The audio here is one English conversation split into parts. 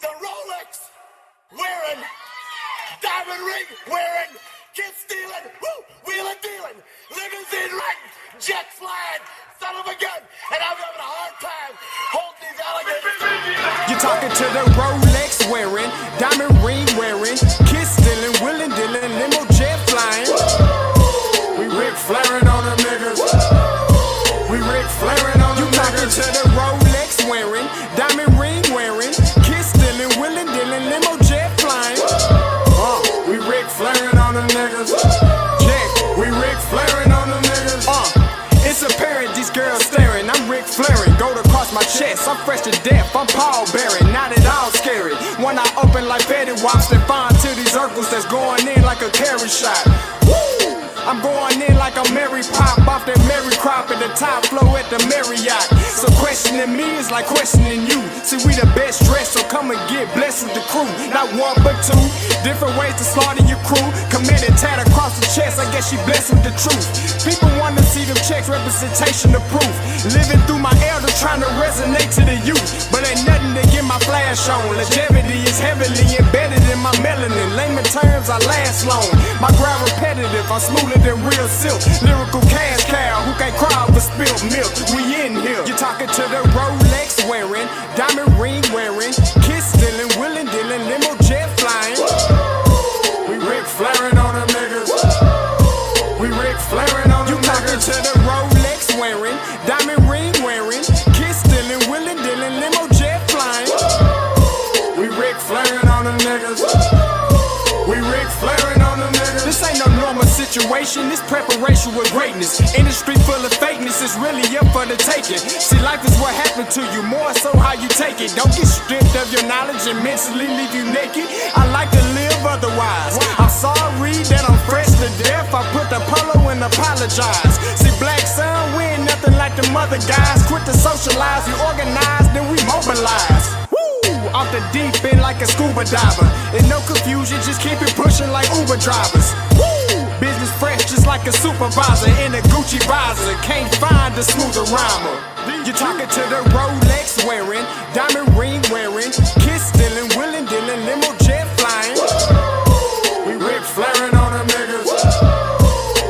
the Rolex wearing, diamond ring wearing, kid stealing, wheeling dealing, limousine riding, jet flying, son of a gun, and I'm having a hard time holding these alligators. You're talking to the Rolex wearing, diamond ring wearing, kid stealing, wheeling dealing, limo jet flying. We Ric Flairing on them niggas. We Ric Flairing on them niggas. You talking to the Rolex wearing, diamond ring wearing, kid stealing, wheeling dealing, limo jet flying. We Ric Flairing on them niggas. Yeah, we Ric Flairing on them niggas. It's apparent these girls staring. I'm Ric Flairing, gold across my chest. I'm fresh to death, I'm Paul Bearing, not at all scary. One eye open like Betty Wops, then find to these Urkels that's going in like a carry shot. Woo! I'm going in like a Mary Pop off that Mary Crop at the top flow at the Marriott. So questioning me is like questioning you. See, we the best dressed, so come and get blessed with the crew. Not one but two, different ways to slaughter your crew. Committed tat across the chest, I guess she blessed with the truth. People want to see them checks, representation of proof. Living through my elders, trying to resonate to the youth. But ain't nothing to get my flash on. Longevity is heavily embedded in my melanin. Layman terms, I last long. My grind repetitive, I'm smoother than real silk. Lyrical cash cow, who can't cry over spilled milk. We in here. You're talking to the Rolex wearing, diamond ring wearing, kid stealing, wheeling dealing, limo jet flying. We Ric Flairing on them niggas. We Ric Flairing on them niggas. You talking to the Rolex wearing, diamond ring wearing, kid stealing, wheeling dealing, limo jet flying. We Ric Flairing on them niggas. We Ric Flairing on them niggas. This ain't no normal situation, this preparation with greatness. Industry full of fakeness, it's really up for the taking. See, life is what happened to you, more so how you take it. Don't get stripped of your knowledge and mentally leave you naked. I like to live otherwise. I'm sorry that I'm fresh to death. I put the polo and apologize. See, black son, we ain't nothing like the mother guys. Quit to socialize, we organize, then we mobilize. Off the deep end like a scuba diver. And no confusion, just keep it pushing like Uber drivers. Woo! Business fresh just like a supervisor in a Gucci visor. Can't find a smoother rhymer. You're talking to the Rolex wearing, diamond ring wearing, kid stealing, wheeling dealing, limo jet flying. We Ric Flairing on them niggas.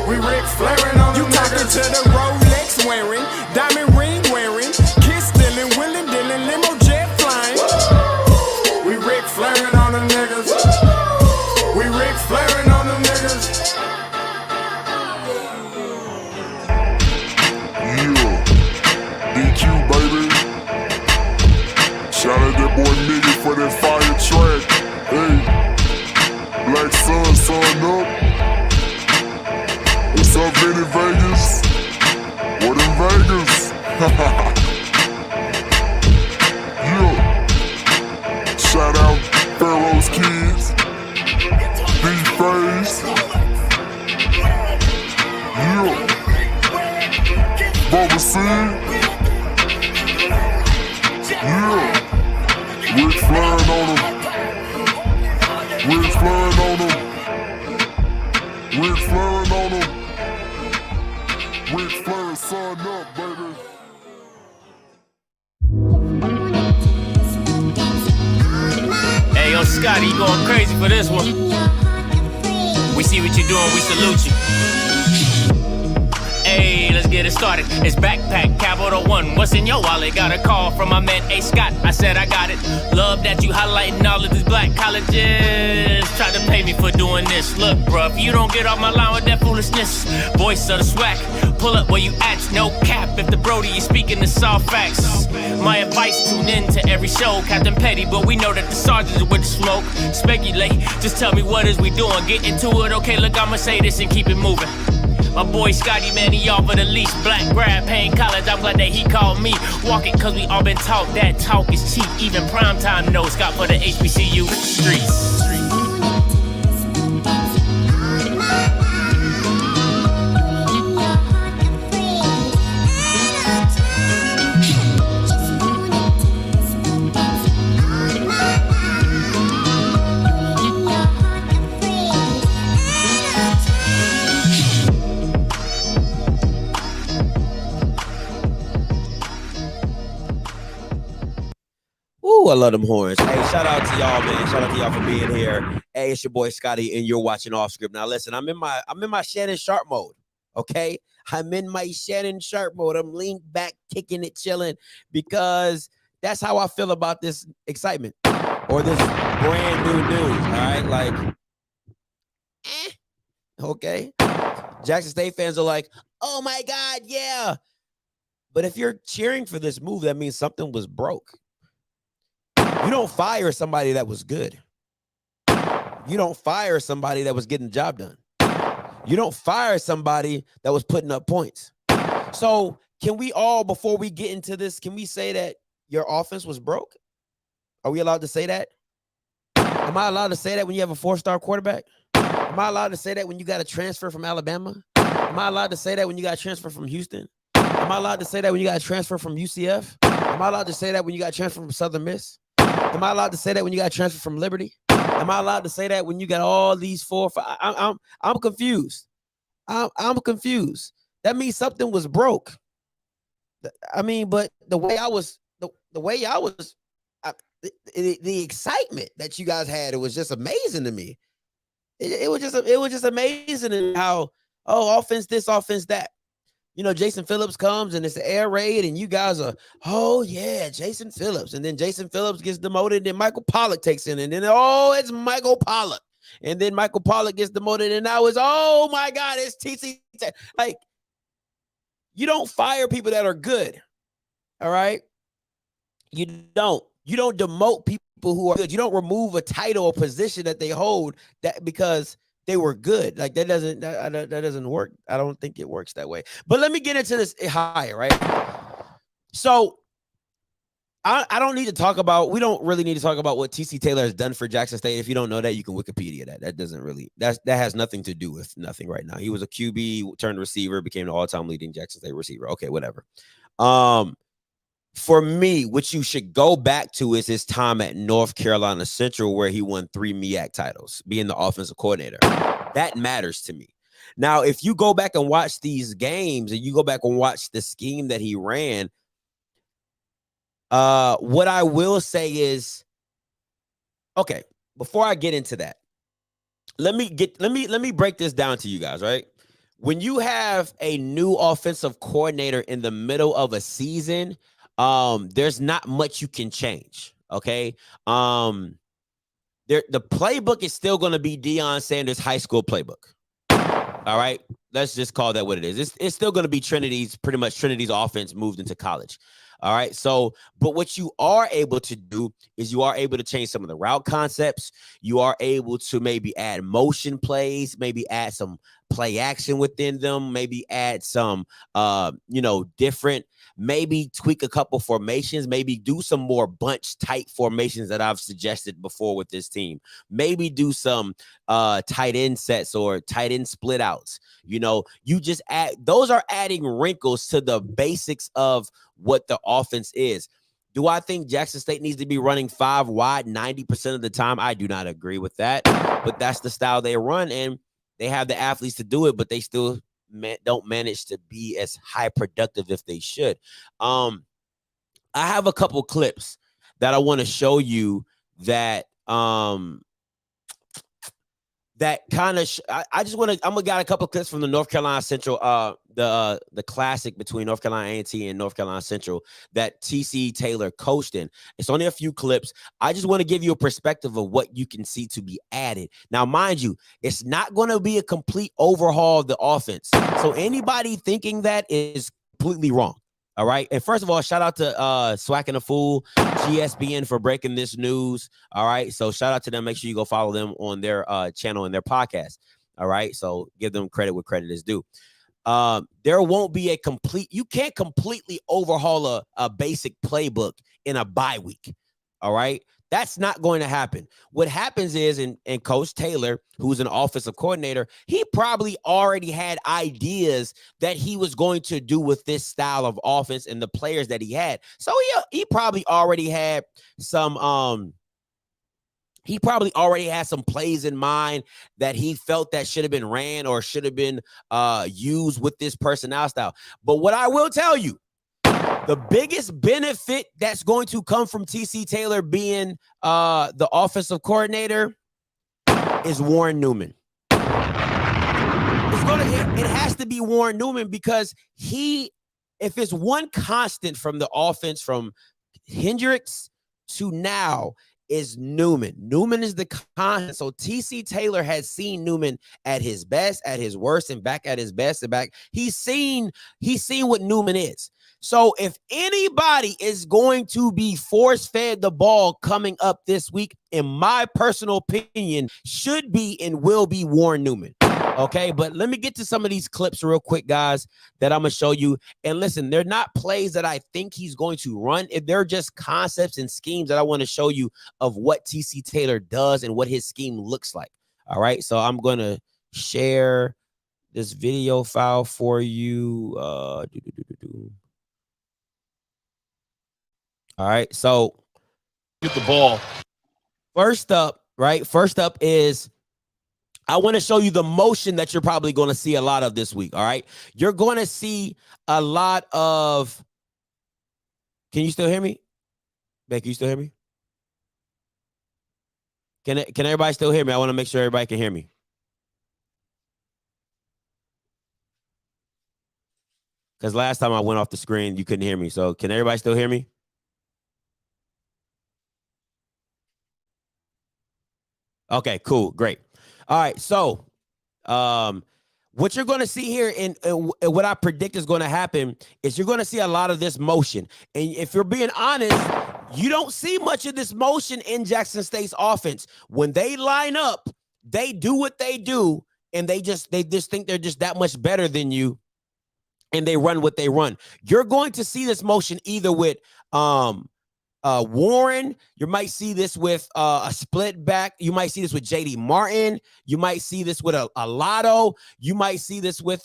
We Ric Flairing on them niggas. You talking to the Rolex wearing, diamond ring wearing, kid stealing, wheeling dealing, limo jet flying. We Ric Flairing on them niggas. We Ric Flairing on them niggas. Yeah, DQ baby. Shout out that boy Nigga for that fire track. Hey, Black Sun, sun up. What's up, Vinny Vegas? What in Vegas? Yeah. Shout out Pharaoh's Kids, D-Phase, yeah, Bubba C, yeah, Ric Flairing on them, Ric Flairing on them, Ric Flairing on them, Ric Flairing, son up, baby. Hey, yo, Scotty, you going crazy for this one. We see what you're doing, we salute you. Hey, let's get it started. It's Backpack, Capital One. What's in your wallet? Got a call from my man A. Scott. I said I got it. Love that you highlighting all of these black colleges. Try to pay me for doing this. Look, bruh, if you don't get off my line with that foolishness, voice of the swag, pull up where you at. No cap if the Brody is speaking the soft facts. My advice, tune in to every show. Captain Petty, but we know that the sergeants are with the smoke. Speculate, just tell me what is we doing. Get into it, okay, look, I'ma say this and keep it moving. My boy Scotty, man, he offered the least. Black grad, paying college, I'm glad that he called me. Walking cause we all been taught that talk is cheap. Even primetime knows Scott for the HBCU streets. I love them horns. Hey, shout out to y'all, man. Shout out to y'all for being here. Hey, it's your boy Scotty, and you're watching Off Script. Now, listen, I'm in my Shannon Sharp mode. Okay, I'm in my Shannon Sharp mode. I'm leaned back, kicking it, chilling, because that's how I feel about this excitement or this brand new news. All right, like, okay. Jackson State fans are like, oh my God, yeah. But if you're cheering for this move, that means something was broke. You don't fire somebody that was good. You don't fire somebody that was getting the job done. You don't fire somebody that was putting up points. So can we all, before we get into this, can we say that your offense was broke? Are we allowed to say that? Am I allowed to say that when you have a 4-star quarterback? Am I allowed to say that when you got a transfer from Alabama? Am I allowed to say that when you got a transfer from Houston? Am I allowed to say that when you got a transfer from UCF? Am I allowed to say that when you got a transfer from Southern Miss? Am I allowed to say that when you got a transfer from Liberty? Am I allowed to say that when you got all these 4 or 5? I'm confused. I'm confused. That means something was broke. I mean, but the way I was, the excitement that you guys had, it was just amazing to me. It was just amazing how, oh, offense this, offense that. You know, Jason Phillips comes and it's the air raid, and you guys are, oh yeah, Jason Phillips, and then Jason Phillips gets demoted, and then Michael Pollock takes in, and then oh, it's Michael Pollock, and then Michael Pollock gets demoted, and now it's, oh my God, it's TC. Like, you don't fire people that are good. All right, you don't demote people who are good. You don't remove a title or position that they hold that because they were good. Like, that doesn't work. I don't think it works that way. But let me get into this higher, right? So I don't need to talk about, we don't really need to talk about what TC Taylor has done for Jackson State. If you don't know that, you can Wikipedia that. That doesn't really, that has nothing to do with nothing right now. He was a QB, turned receiver, became the all-time leading Jackson State receiver. Okay, whatever. For me, what you should go back to is his time at North Carolina Central, where he won 3 MEAC titles, being the offensive coordinator. That matters to me. Now, if you go back and watch these games and you go back and watch the scheme that he ran, what I will say is, okay, before I get into that, let me break this down to you guys, right? When you have a new offensive coordinator in the middle of a season, there's not much you can change. Okay. The playbook is still going to be Deion Sanders' high school playbook. All right. Let's just call that what it is. It's still going to be Trinity's offense moved into college. All right. So, but what you are able to do is you are able to change some of the route concepts. You are able to maybe add motion plays, maybe add some play action within them, maybe add some, different, maybe tweak a couple formations, maybe do some more bunch type formations that I've suggested before with this team. Maybe do some tight end sets or tight end split outs. You just add, those are adding wrinkles to the basics of what the offense is. Do I think Jackson State needs to be running 5 wide 90% of the time? I do not agree with that, but that's the style they run, and they have the athletes to do it, but they still don't manage to be as high productive if they should. I have a couple clips that I want to show you that that kind of I just want to, I'm gonna got a couple clips from the North Carolina Central, the classic between North Carolina A&T and North Carolina Central that TC Taylor coached in. It's only a few clips. I just want to give you a perspective of what you can see to be added. Now, mind you, it's not going to be a complete overhaul of the offense. So anybody thinking that is completely wrong. All right. And first of all, shout out to Swacking the Fool, GSBN, for breaking this news. All right. So shout out to them. Make sure you go follow them on their channel and their podcast. All right. So give them credit where credit is due. There won't be you can't completely overhaul a basic playbook in a bye week. All right. That's not going to happen. What happens is, and Coach Taylor, who's an offensive coordinator, he probably already had ideas that he was going to do with this style of offense and the players that he had. So he probably already had some plays in mind that he felt that should have been ran or should have been used with this personnel style. But what I will tell you, The biggest benefit that's going to come from TC Taylor being the offensive coordinator is Warren Newman. It has to be Warren Newman because if it's one constant from the offense from Hendricks to now is Newman. Newman is the constant. So TC Taylor has seen Newman at his best, at his worst, and back at his best and back. He's seen what Newman is. So if anybody is going to be force-fed the ball coming up this week, in my personal opinion, should be and will be Warren Newman. Okay, but let me get to some of these clips real quick, guys, that I'm going to show you. And listen, they're not plays that I think he's going to run. If they're just concepts and schemes that I want to show you of what TC Taylor does and what his scheme looks like. All right, so I'm going to share this video file for you. All right, so get the ball. First up is I want to show you the motion that you're probably going to see a lot of this week. All right. You're going to see a lot of. Can you still hear me? Becky, you still hear me? Can everybody still hear me? I want to make sure everybody can hear me. Because last time I went off the screen, you couldn't hear me. So can everybody still hear me? Okay, cool. Great. All right. So what you're going to see here and what I predict is going to happen is you're going to see a lot of this motion. And if you're being honest, you don't see much of this motion in Jackson State's offense. When they line up, they do what they do, and they just think they're just that much better than you, and they run what they run. You're going to see this motion either with Warren. You might see this with a split back. You might see this with JD Martin. You might see this with a Lotto. You might see this with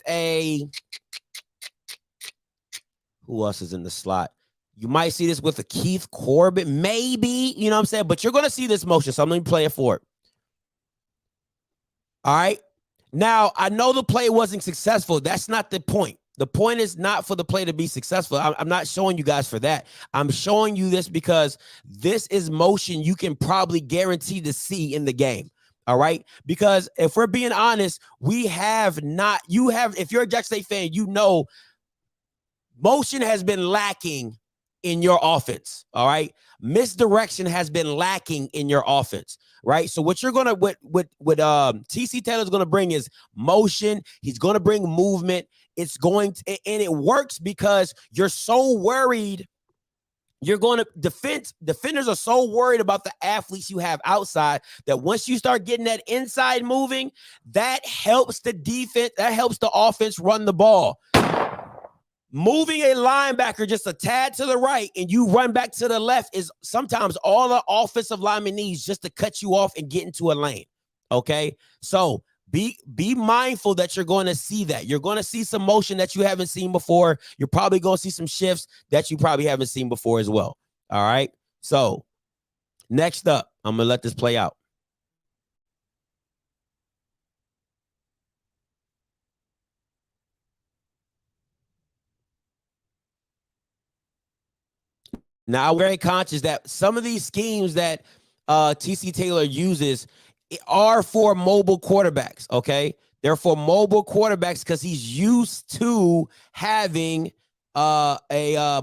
who else is in the slot? You might see this with a Keith Corbett, maybe, you know what I'm saying? But you're going to see this motion, so I'm going to play it for it. All right. Now, I know the play wasn't successful. That's not the point. The point is not for the play to be successful. I'm not showing you guys for that. I'm showing you this because this is motion you can probably guarantee to see in the game. All right. Because if we're being honest, if you're a Jackson State fan, you know, motion has been lacking in your offense. All right. Misdirection has been lacking in your offense. Right. So what you're going to, what TC Taylor's going to bring is motion. He's going to bring movement. It's going to, and it works because you're so worried. You're going to defenders are so worried about the athletes you have outside that once you start getting that inside moving, that helps the defense. That helps the offense run the ball. Moving a linebacker just a tad to the right and you run back to the left is sometimes all the offensive lineman needs just to cut you off and get into a lane. Okay. So be mindful that you're going to see that. You're going to see some motion that you haven't seen before. You're probably going to see some shifts that you probably haven't seen before as well. All right. So next up, I'm going to let this play out. Now, I'm very conscious that some of these schemes that TC Taylor uses are for mobile quarterbacks, okay? They're for mobile quarterbacks because he's used to having a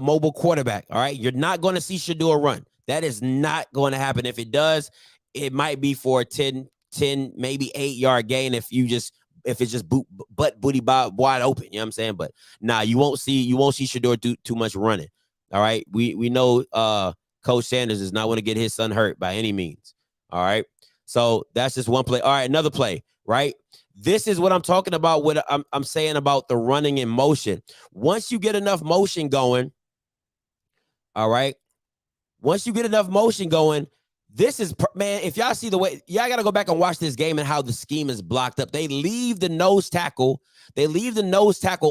mobile quarterback, all right? You're not going to see Shador run. That is not going to happen. If it does, it might be for a 10, maybe 8-yard gain if it's just booty wide open, you know what I'm saying? But nah, you won't see Shador do too much running. All right. We know Coach Sanders does not want to get his son hurt by any means. All right. So that's just one play. All right. Another play. Right. This is what I'm talking about. What I'm saying about the running in motion. Once you get enough motion going. All right. Once you get enough motion going, this is, man, if y'all see the way, y'all got to go back and watch this game and how the scheme is blocked up. They leave the nose tackle.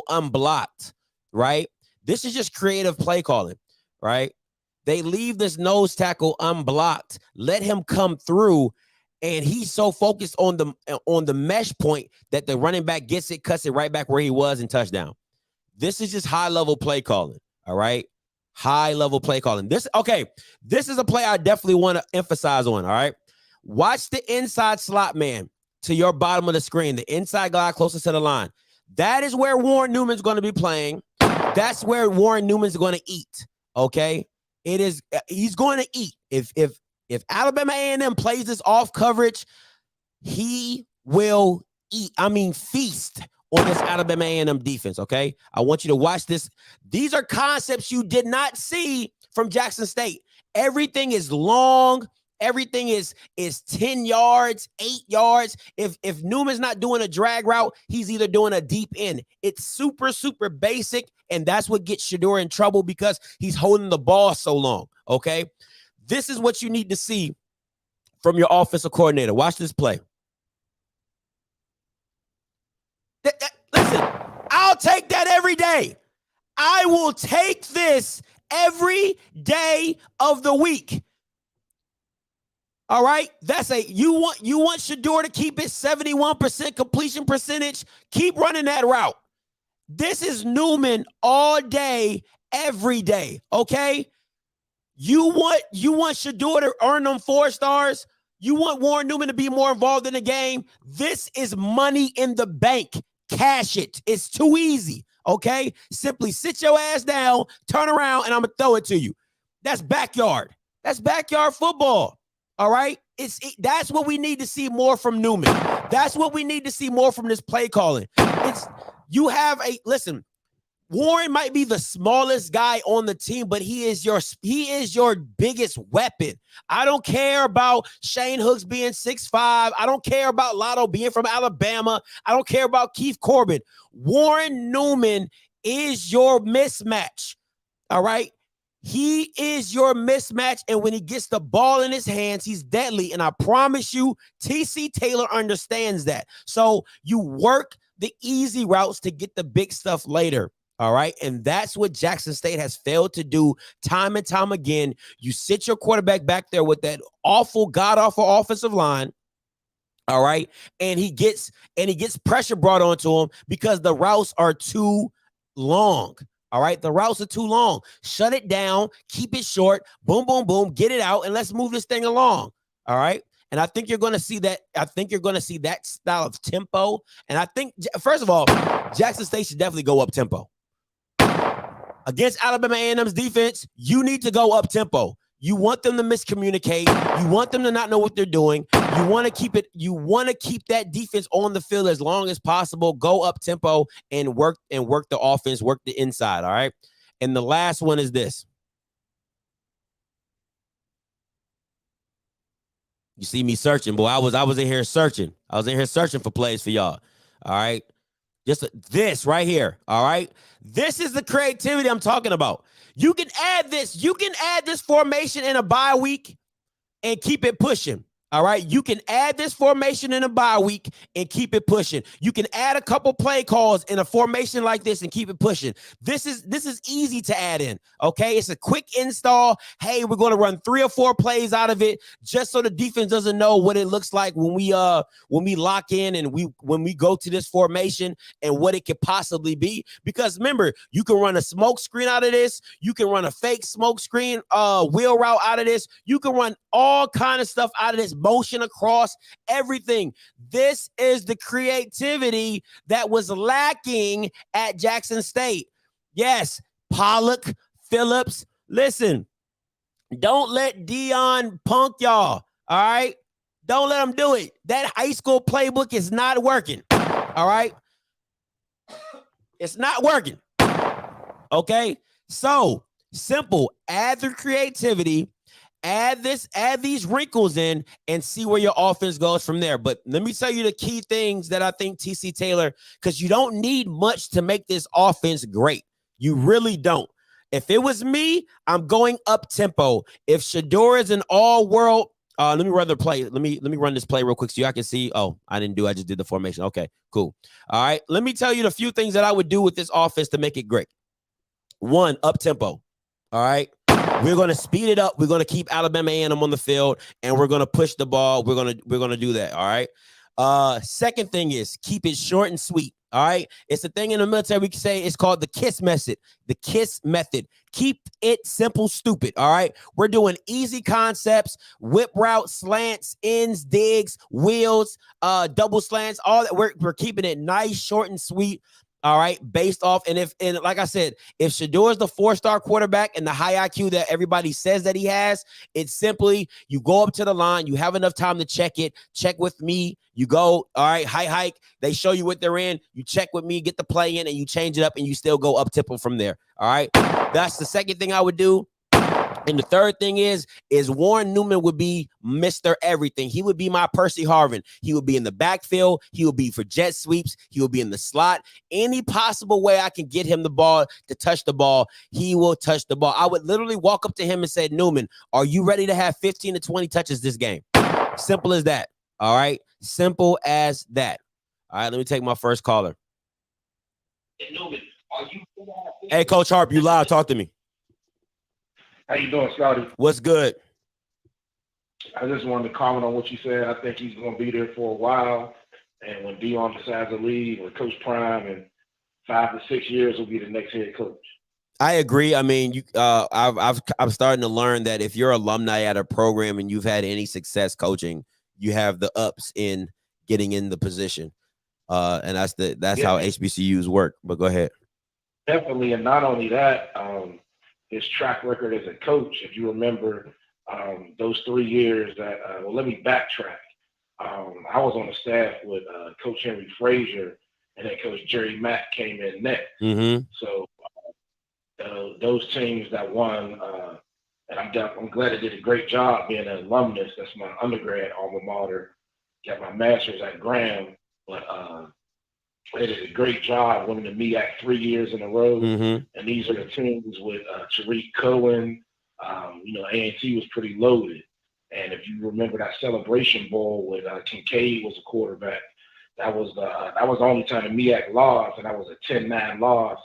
Unblocked. Right. This is just creative play calling, right? They leave this nose tackle unblocked, let him come through, and he's so focused on the mesh point that the running back gets it, cuts it right back where he was, and touchdown. This is just high-level play calling, all right? High level play calling. This is a play I definitely want to emphasize on. All right. Watch the inside slot man to your bottom of the screen, the inside guy closest to the line. That is where Warren Newman's going to be playing. That's where Warren Newman's going to eat. Okay. He's going to eat. If Alabama A&M plays this off coverage, he will eat. I mean, feast on this Alabama A&M defense, okay? I want you to watch this. These are concepts you did not see from Jackson State. Everything is long. Everything is 10 yards, 8 yards. If Newman's not doing a drag route, he's either doing a deep end. It's super, super basic, and that's what gets Shedeur in trouble because he's holding the ball so long, okay? This is what you need to see from your offensive coordinator. Watch this play. Listen, I'll take that every day. I will take this every day of the week. All right, you want Shedeur to keep his 71% completion percentage. Keep running that route. This is Newman all day, every day. Okay, you want Shedeur to earn them 4 stars. You want Warren Newman to be more involved in the game. This is money in the bank. Cash it. It's too easy. Okay, simply sit your ass down, turn around, and I'm gonna throw it to you. That's backyard. That's backyard football. All right. That's what we need to see more from Newman. That's what we need to see more from this play calling. Listen, Warren might be the smallest guy on the team, but he is your biggest weapon. I don't care about Shane Hooks being 6'5". I don't care about Lotto being from Alabama. I don't care about Keith Corbin. Warren Newman is your mismatch. All right. He is your mismatch, and when he gets the ball in his hands, he's deadly. And I promise you, TC Taylor understands that. So you work the easy routes to get the big stuff later. All right. And that's what Jackson State has failed to do time and time again. You sit your quarterback back there with that god-awful offensive line. All right. And he gets pressure brought onto him because the routes are too long. All right. The routes are too long. Shut it down. Keep it short. Boom, boom, boom. Get it out. And let's move this thing along. All right. And I think you're going to see that. I think you're going to see that style of tempo. And I think, first of all, Jackson State should definitely go up tempo. Against Alabama A&M's defense, you need to go up tempo. You want them to miscommunicate. You want them to not know what they're doing. You want to keep it. You want to keep that defense on the field as long as possible. Go up tempo and work the offense, work the inside. All right. And the last one is this. You see me searching, boy. I was in here searching. I was in here searching for plays for y'all. All right. Just this right here. All right. This is the creativity I'm talking about. You can add this. You can add this formation in a bye week and keep it pushing. All right. You can add this formation in a bye week and keep it pushing. You can add a couple play calls in a formation like this and keep it pushing. This is easy to add in. Okay. It's a quick install. Hey, we're going to run 3 or 4 plays out of it just so the defense doesn't know what it looks like when we lock in and when we go to this formation and what it could possibly be. Because remember, you can run a smoke screen out of this. You can run a fake smoke screen wheel route out of this. You can run all kind of stuff out of this. Motion across everything. This is the creativity that was lacking at Jackson State. Yes, Pollock, Phillips. Listen, don't let Dion punk y'all. All right. Don't let him do it. That high school playbook is not working. All right. It's not working. Okay. So simple. Add the creativity. Add these wrinkles in and see where your offense goes from there. But let me tell you the key things that I think TC Taylor, because you don't need much to make this offense great. You really don't. If it was me, I'm going up tempo. If Shedeur is an all-world, let me run the play. Let me run this play real quick so you can see. Oh, I just did the formation. Okay, cool. All right. Let me tell you the few things that I would do with this offense to make it great. 1, up tempo. All right. We're going to speed it up. We're going to keep Alabama A&M on the field, and we're going to push the ball. We're going to do that. All right. Second thing is keep it short and sweet. All right. It's a thing in the military. We can say it's called the KISS method. The KISS method. Keep it simple, stupid. All right. We're doing easy concepts, whip route, slants, ins, digs, wheels, double slants, all that. We're keeping it nice, short, and sweet. All right, based off, and like I said, if Shador is the 4-star quarterback and the high IQ that everybody says that he has, it's simply you go up to the line, you have enough time to check it, check with me, you go, all right, hike, they show you what they're in, you check with me, get the play in, and you change it up, and you still go up tip them from there. All right, that's the second thing I would do. And the third thing is Warren Newman would be Mr. Everything. He would be my Percy Harvin. He would be in the backfield. He would be for jet sweeps. He will be in the slot. Any possible way I can get him the ball to touch the ball, he will touch the ball. I would literally walk up to him and say, Newman, are you ready to have 15 to 20 touches this game? Simple as that. All right. Simple as that. All right. Let me take my first caller. Hey, Coach Harp, you loud. Talk to me. How you doing, Scotty? What's good? I just wanted to comment on what you said. I think he's going to be there for a while. And when Dion decides to leave, or Coach Prime, in 5 to 6 years, will be the next head coach. I agree. I mean, I'm starting to learn that if you're alumni at a program and you've had any success coaching, you have the ups in getting in the position. And that's how HBCUs work. But go ahead. Definitely. And not only that, his track record as a coach, if you remember those 3 years that, well, let me backtrack. I was on the staff with Coach Henry Frazier, and then Coach Jerry Mack came in next. Mm-hmm. So those teams that won, and I'm glad I did a great job being an alumnus. That's my undergrad alma mater. Got my master's at Graham, but they did a great job winning the MEAC 3 years in a row. Mm-hmm. And these are the teams with Tariq Cohen. A&T was pretty loaded. And if you remember that Celebration Bowl with Kincaid was a quarterback, that was the only time the MEAC lost, and that was a 10-9 loss.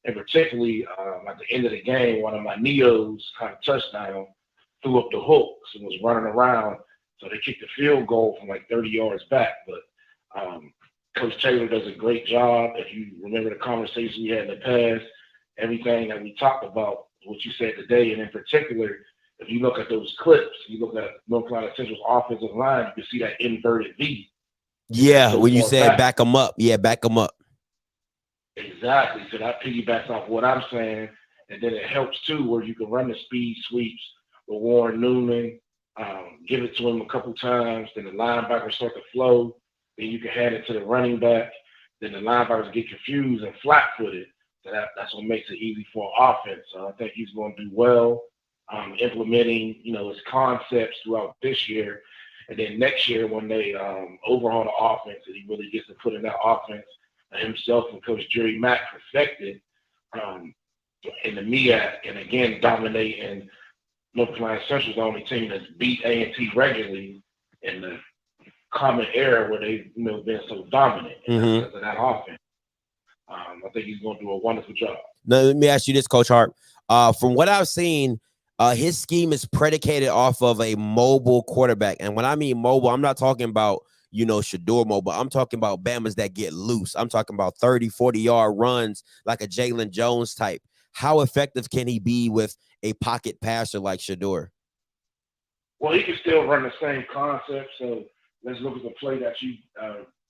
And particularly at the end of the game, one of my Neos caught a touchdown, threw up the hooks, and was running around. So they kicked the field goal from like 30 yards back. But Coach Taylor does a great job. If you remember the conversation we had in the past, everything that we talked about, what you said today, and in particular, if you look at those clips, you look at North Carolina Central's offensive line, you can see that inverted V. Yeah, when you said back them up. Yeah, back them up. Exactly. So that piggybacks off what I'm saying. And then it helps, too, where you can run the speed sweeps with Warren Newman, give it to him a couple times, then the linebackers start to flow. Then you can hand it to the running back. Then the linebackers get confused and flat-footed. So that's what makes it easy for an offense. So I think he's going to do well implementing, his concepts throughout this year. And then next year when they overhaul the offense and he really gets to put in that offense himself and Coach Jerry Mack perfected in the MEAC and, again, dominating North Carolina Central's the only team that's beat A&T regularly in the common era where they've been so dominant because of that offense. I think he's going to do a wonderful job. Now, let me ask you this, Coach Hart. From what I've seen, his scheme is predicated off of a mobile quarterback. And when I mean mobile, I'm not talking about, Shador mobile. I'm talking about Bamas that get loose. I'm talking about 30, 40-yard runs like a Jalen Jones type. How effective can he be with a pocket passer like Shador? Well, he can still run the same concept. So let's look at the play that you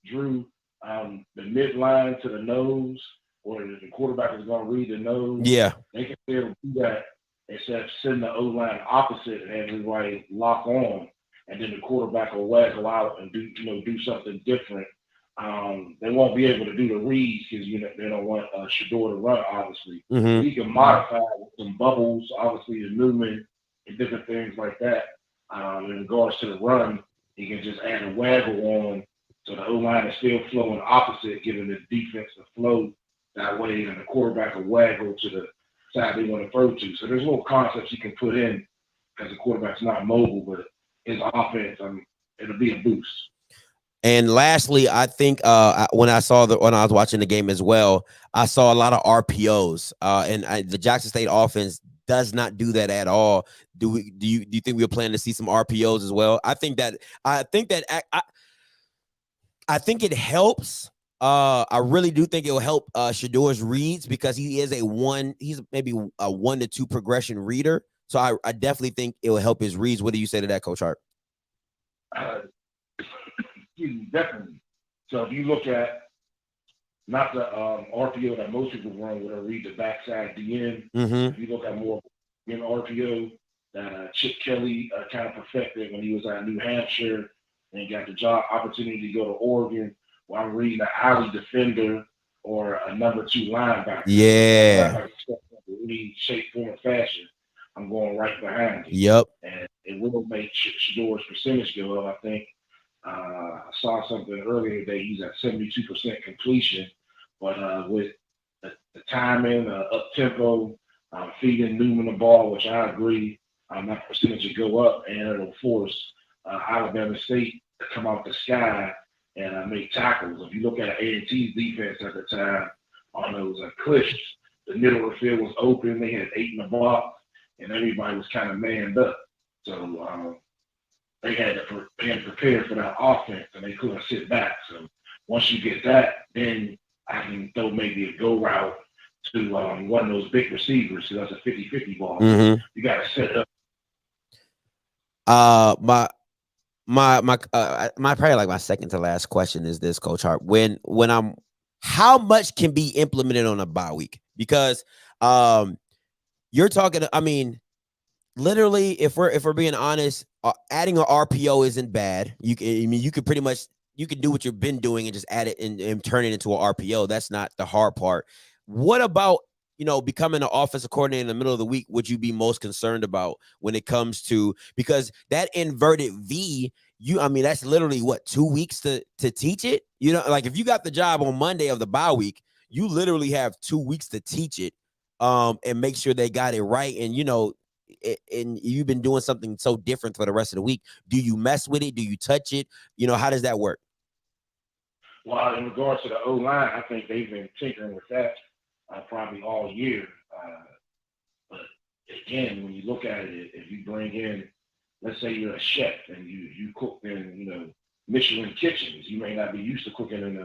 drew. The midline to the nose, or the quarterback is going to read the nose. Yeah. They can still do that instead of sending the O-line opposite and having everybody lock on, and then the quarterback will waggle out and do something different. They won't be able to do the reads because they don't want Shador to run, obviously. Mm-hmm. He can modify with some bubbles, obviously the movement and different things like that. In regards to the run, he can just add a waggle on so the O-line is still flowing opposite, giving the defense a flow that way, and the quarterback will waggle to the side they want to throw to. So there's little concepts you can put in because the quarterback's not mobile, but his offense, it'll be a boost. And lastly, I think when I was watching the game as well, I saw a lot of RPOs. And the Jackson State offense does not do that at all. Do you think we're planning to see some RPOs as well? I think that I think it helps. I really do think it will help Shador's reads because he is he's maybe a 1 to 2 progression reader. So I definitely think it will help his reads. What do you say to that, Coach Hart? Definitely. So if you look at not the RPO that most people run with, or read the backside DN. If you look at more in RPO that Chip Kelly kind of perfected when he was at New Hampshire and got the job opportunity to go to Oregon, while I'm reading an alley defender or a number 2 linebacker. Yeah. Any shape, form, or fashion, I'm going right behind him. Yep. And it will make Shador's percentage go up. I think I saw something earlier today. He's at 72% completion, but with the timing, up tempo, feeding Newman the ball, which I agree, that percentage will go up, and it'll force Alabama State to come out the sky and make tackles. If you look at A&T's defense at the time on those clips, the middle of the field was open. They had 8 in the box, and everybody was kind of manned up. So they had to prepare for that offense, and they couldn't sit back. So once you get that, then I can throw maybe a go route to one of those big receivers. So that's a 50-50 ball. You got to set up. My probably like my second to last question is this, Coach Hart. How much can be implemented on a bye week? Because you're talking, I mean, literally, if we're being honest, adding an RPO isn't bad. You could pretty much do what you've been doing and just add it and turn it into an RPO. That's not the hard part. What about, becoming an offensive coordinator in the middle of the week? Would you be most concerned about when it comes to, because that inverted V, that's literally what, 2 weeks to teach it? Like if you got the job on Monday of the bye week, you literally have 2 weeks to teach it, and make sure they got it right. And, and you've been doing something so different for the rest of the week. Do you mess with it? Do you touch it? How does that work? Well, in regards to the O-line, I think they've been tinkering with that probably all year. But again, when you look at it, if you bring in, let's say you're a chef and you cook in, Michelin kitchens, you may not be used to cooking in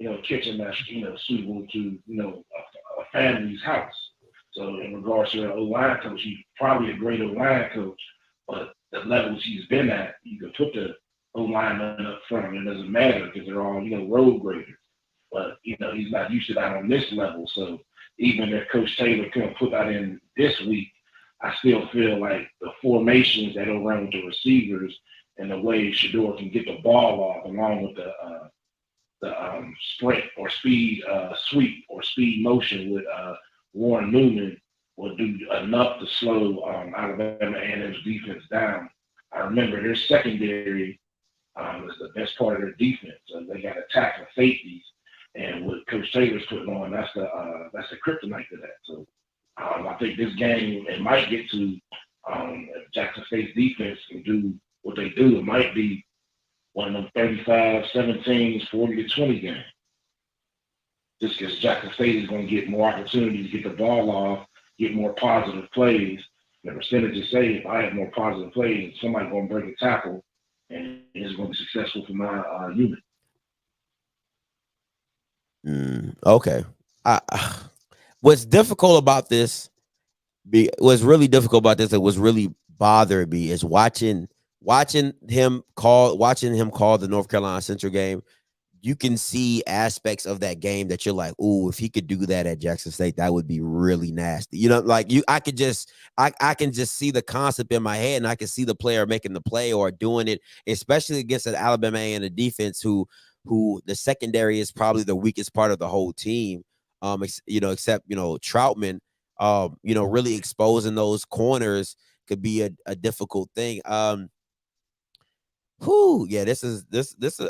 a kitchen that's, suitable to, a family's house. So in regards to an O-line coach, he's probably a great O-line coach, but the levels he's been at, you can put the O-lineman up front. It doesn't matter because they're all, road graders. But, he's not used to that on this level. So even if Coach Taylor couldn't put that in this week, I still feel like the formations that he'll run with the receivers and the way Shador can get the ball off, along with the sprint or speed sweep or speed motion with Warren Newman, will do enough to slow Alabama A&M's defense down. I remember their secondary is the best part of their defense. So they got to tackle safeties, and what Coach Taylor's putting on, that's the kryptonite to that. So I think this game, it might get to if Jackson State's defense can do what they do, it might be one of them 35-17, 40-20 games. Just because Jackson State is going to get more opportunities to get the ball off, get more positive plays. The percentages say if I have more positive plays, somebody's going to break a tackle, and it's going to be successful for my unit. Okay. What's difficult about this, it was really bothering me is watching him call the North Carolina Central game. You can see aspects of that game that you're like, ooh, if he could do that at Jackson State, that would be really nasty. I can just see the concept in my head, and I can see the player making the play or doing it, especially against an Alabama and a defense who the secondary is probably the weakest part of the whole team. Except Troutman, really exposing those corners could be a difficult thing. Yeah, this is.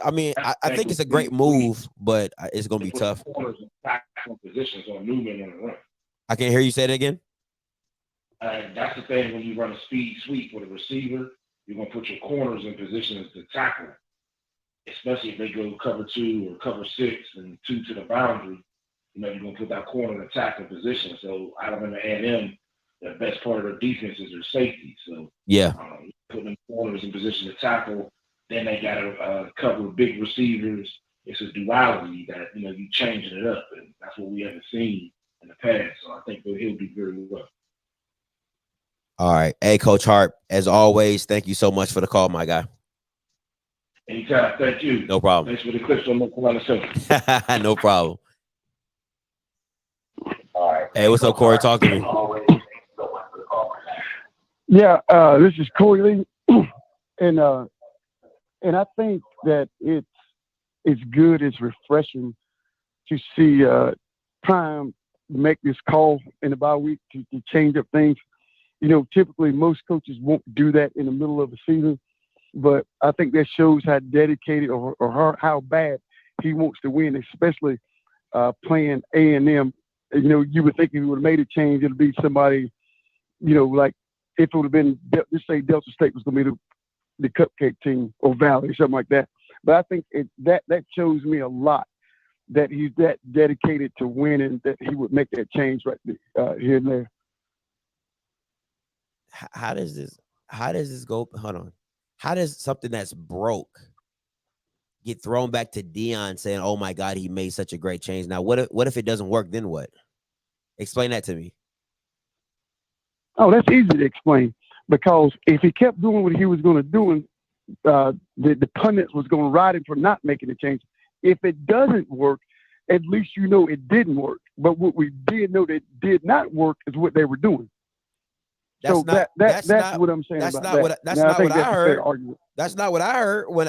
I mean, I think it's a great move, but it's gonna be tough. Corners and positions on Newman on the run. I can't hear you say that again. That's the thing when you run a speed sweep with a receiver, you're gonna put your corners in positions to tackle, especially if they go cover 2 or cover 6 and 2 to the boundary. You're gonna put that corner in a tackle position. So Alabama A&M, the best part of their defense is their safety. So yeah, putting corners in position to tackle Then they got a couple of big receivers. It's a duality that, you changing it up, and that's what we haven't seen in the past. So I think that he'll do very well. All right. Hey, Coach Hart, as always, thank you so much for the call, my guy. Anytime. Thank you. No problem. Thanks for the clips on North Carolina Central. No problem. All right. Hey, what's up, Corey? Talk to me. Yeah, this is Corey Lee, and I think that it's good, it's refreshing to see Prime make this call in the bye week to change up things. Typically most coaches won't do that in the middle of the season, but I think that shows how dedicated or how bad he wants to win, especially playing A&M. You would think if he would have made a change, it'd be somebody, like if it would have been, let's say Delta State was going to be the cupcake team or Valley or something like that. But I think that shows me a lot that he's that dedicated to winning that he would make that change right here and there. How does this go? Hold on. How does something that's broke get thrown back to Deion saying, "Oh my God, he made such a great change"? Now, what if it doesn't work? Then what? Explain that to me. Oh, that's easy to explain, because if he kept doing what he was going to do, and the pundits was going to ride him for not making a change. If it doesn't work, at least it didn't work. But what we did know that did not work is what they were doing. That's what I'm saying. That's not what I heard. That's not what I heard when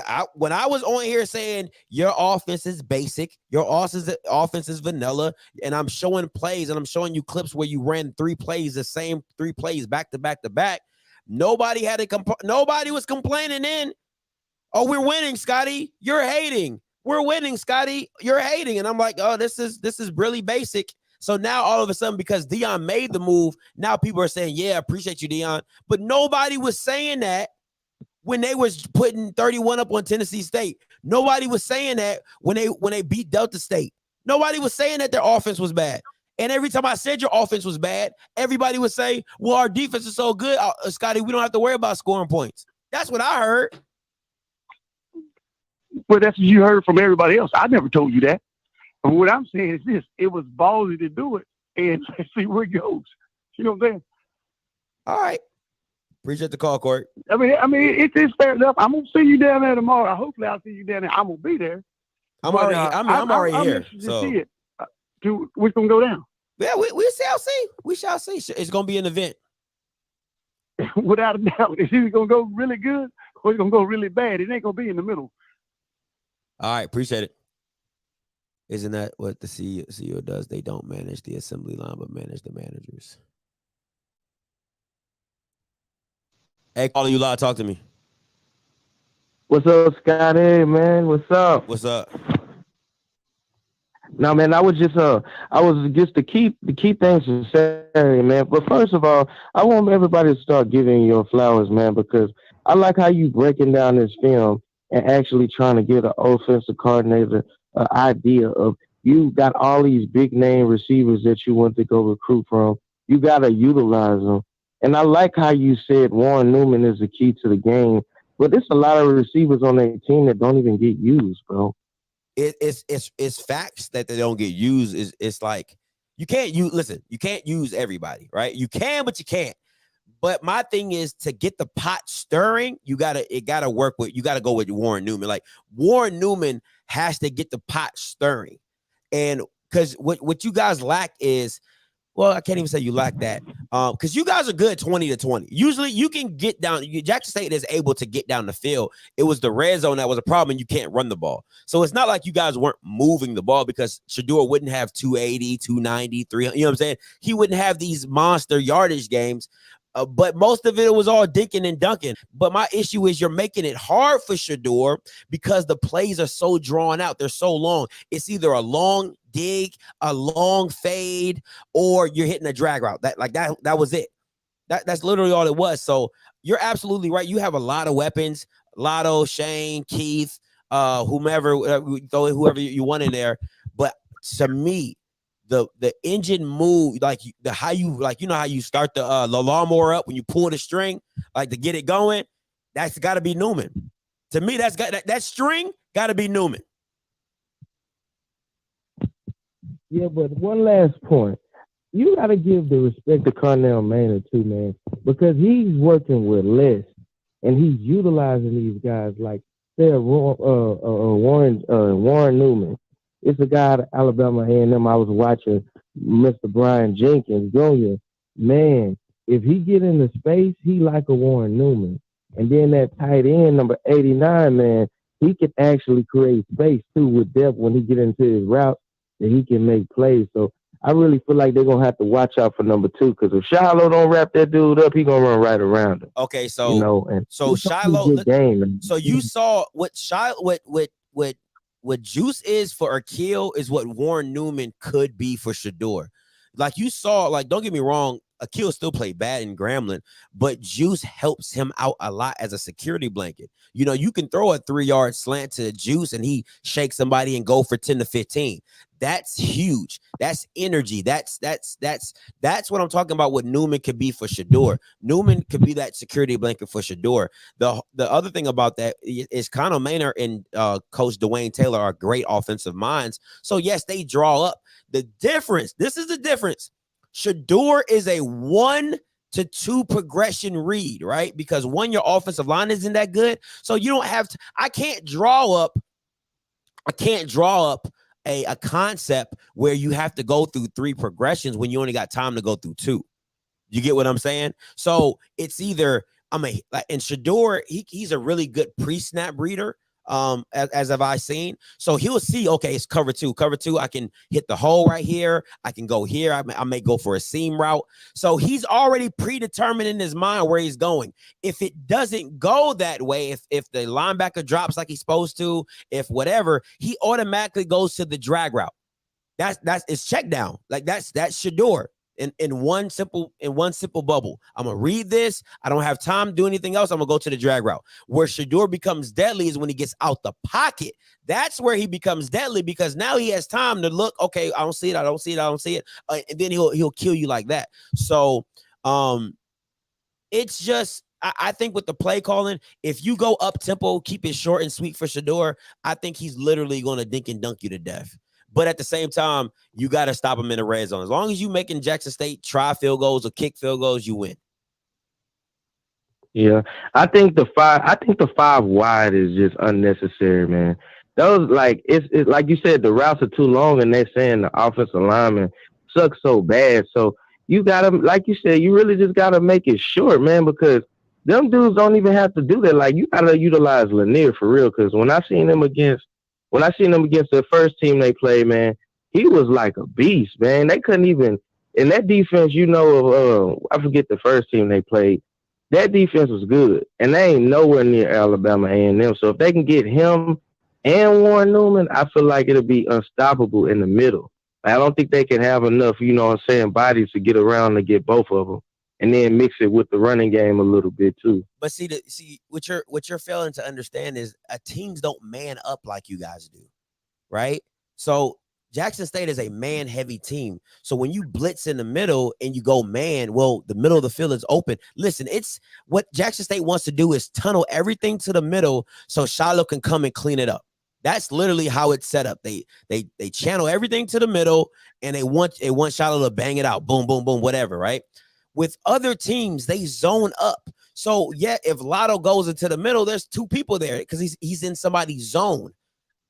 I was on here saying your offense is basic, your offense is vanilla, and I'm showing plays and I'm showing you clips where you ran the same 3 plays back to back to back. Nobody was complaining then. Oh, we're winning, Scotty. You're hating. We're winning, Scotty. You're hating. And I'm like, oh, this is really basic. So now all of a sudden, because Deion made the move, now people are saying, yeah, appreciate you, Deion. But nobody was saying that when they was putting 31 up on Tennessee State. Nobody was saying that when they beat Delta State. Nobody was saying that their offense was bad. And every time I said your offense was bad, everybody would say, well, our defense is so good, Scotty, we don't have to worry about scoring points. That's what I heard. Well, that's what you heard from everybody else. I never told you that. But what I'm saying is this: it was ballsy to do it, and let's see where it goes. You know what I'm saying? All right. Appreciate the call, Corey. I mean, it's fair enough. I'm gonna see you down there tomorrow. Hopefully, I'll see you down there. I'm gonna be there. I'm already here. So see it. What's gonna go down? Yeah, we shall see. We shall see. It's gonna be an event. Without a doubt, it's either gonna go really good or it's gonna go really bad. It ain't gonna be in the middle. All right, appreciate it. Isn't that what the CEO does? They don't manage the assembly line, but manage the managers. Hey, caller, you live. Talk to me. What's up, Scotty? Man, what's up? What's up? No, man, I was just to keep things sincere, man. But first of all, I want everybody to start giving you your flowers, man, because I like how you breaking down this film and actually trying to get an offensive coordinator an idea of, you got all these big name receivers that you want to go recruit from. You got to utilize them. And I like how you said Warren Newman is the key to the game, but there's a lot of receivers on that team that don't even get used, bro. It's facts that they don't get used. It's like you can't use everybody, right? You can, but you can't. But my thing is, to get the pot stirring, you gotta go with Warren Newman. Like, Warren Newman has to get the pot stirring. And because what you guys lack is, well, I can't even say you lack that. Because you guys are good 20-20. Usually you can get down. Jackson State is able to get down the field. It was the red zone that was a problem, and you can't run the ball. So it's not like you guys weren't moving the ball, because Shador wouldn't have 280, 290, 300. You know what I'm saying? He wouldn't have these monster yardage games. But most of it was all dinking and dunking. But my issue is you're making it hard for Shador because the plays are so drawn out. They're so long. It's either a long dig, a long fade, or you're hitting a drag route. That was it. That's literally all it was. So you're absolutely right. You have a lot of weapons. Lotto, Shane, Keith, whoever you want in there. But to me, the engine move, how you start the lawnmower up when you pull the string, like, to get it going, that's got to be Newman. To me, that's got that string got to be Newman. Yeah, but one last point. You got to give the respect to Cornell Maynard too, man, because he's working with less and he's utilizing these guys like they're Warren Newman. It's a guy at Alabama A&M. I was watching Mr. Brian Jenkins Jr. Man, if he get into space, he like a Warren Newman. And then that tight end, number 89, man, he can actually create space too with depth when he get into his route that he can make plays. So I really feel like they're gonna have to watch out for number 2 because if Shiloh don't wrap that dude up, he gonna run right around him. Okay, so you know, and so Shiloh. Game, so you saw what Shiloh, what Juice is for Akil is what Warren Newman could be for Shador. Like you saw, like don't get me wrong, Akil still played bad in Grambling, but Juice helps him out a lot as a security blanket. You know, you can throw a 3-yard slant to Juice and he shakes somebody and go for 10 to 15. That's huge. That's energy. That's what I'm talking about. What Newman could be for Shador. Newman could be that security blanket for Shador. The other thing about that is Connell Maynard and Coach Dwayne Taylor are great offensive minds. So yes, they draw up. The difference. This is the difference. Shador is a 1 to 2 progression read, right? Because one, your offensive line isn't that good, so you don't have to. I can't draw up a concept where you have to go through 3 progressions when you only got time to go through 2. You get what I'm saying? So it's either and Shador, he's a really good pre-snap reader. As have I seen, so he'll see, okay, it's cover two, I can hit the hole right here, I can go here, I may go for a seam route. So he's already predetermined in his mind where he's going. If it doesn't go that way, if the linebacker drops like he's supposed to, if whatever, he automatically goes to the drag route. That's it's check down. Like that's Shador. In one simple bubble. I'm gonna read this. I don't have time to do anything else. I'm gonna go to the drag route. Where Shador becomes deadly is when he gets out the pocket. That's where he becomes deadly because now he has time to look. Okay, I don't see it. And then he'll kill you like that. So it's just I think with the play calling, if you go up tempo, keep it short and sweet for Shador, I think he's literally gonna dink and dunk you to death. But at the same time, you got to stop them in the red zone. As long as you making Jackson State try field goals or kick field goals, you win. Yeah, I think the 5 wide is just unnecessary, man. Those it's like you said, the routes are too long, and they're saying the offensive lineman sucks so bad. So you gotta, like you said, you really just gotta make it short, man, because them dudes don't even have to do that. Like you gotta utilize Lanier for real, because when I seen them against the first team they played, man, he was like a beast, man. They couldn't even in that defense. You know, I forget the first team they played. That defense was good, and they ain't nowhere near Alabama A&M. So if they can get him and Warren Newman, I feel like it'll be unstoppable in the middle. I don't think they can have enough, you know what I'm saying, bodies to get around to get both of them, and then mix it with the running game a little bit too. But see what you're failing to understand is teams don't man up like you guys do, right? So Jackson State is a man-heavy team. So when you blitz in the middle and you go man, well, the middle of the field is open. Listen, it's what Jackson State wants to do is tunnel everything to the middle so Shiloh can come and clean it up. That's literally how it's set up. They channel everything to the middle and they want Shiloh to bang it out. Boom, boom, boom, whatever, right? With other teams, they zone up. So yeah, if Lotto goes into the middle, there's 2 people there because he's in somebody's zone.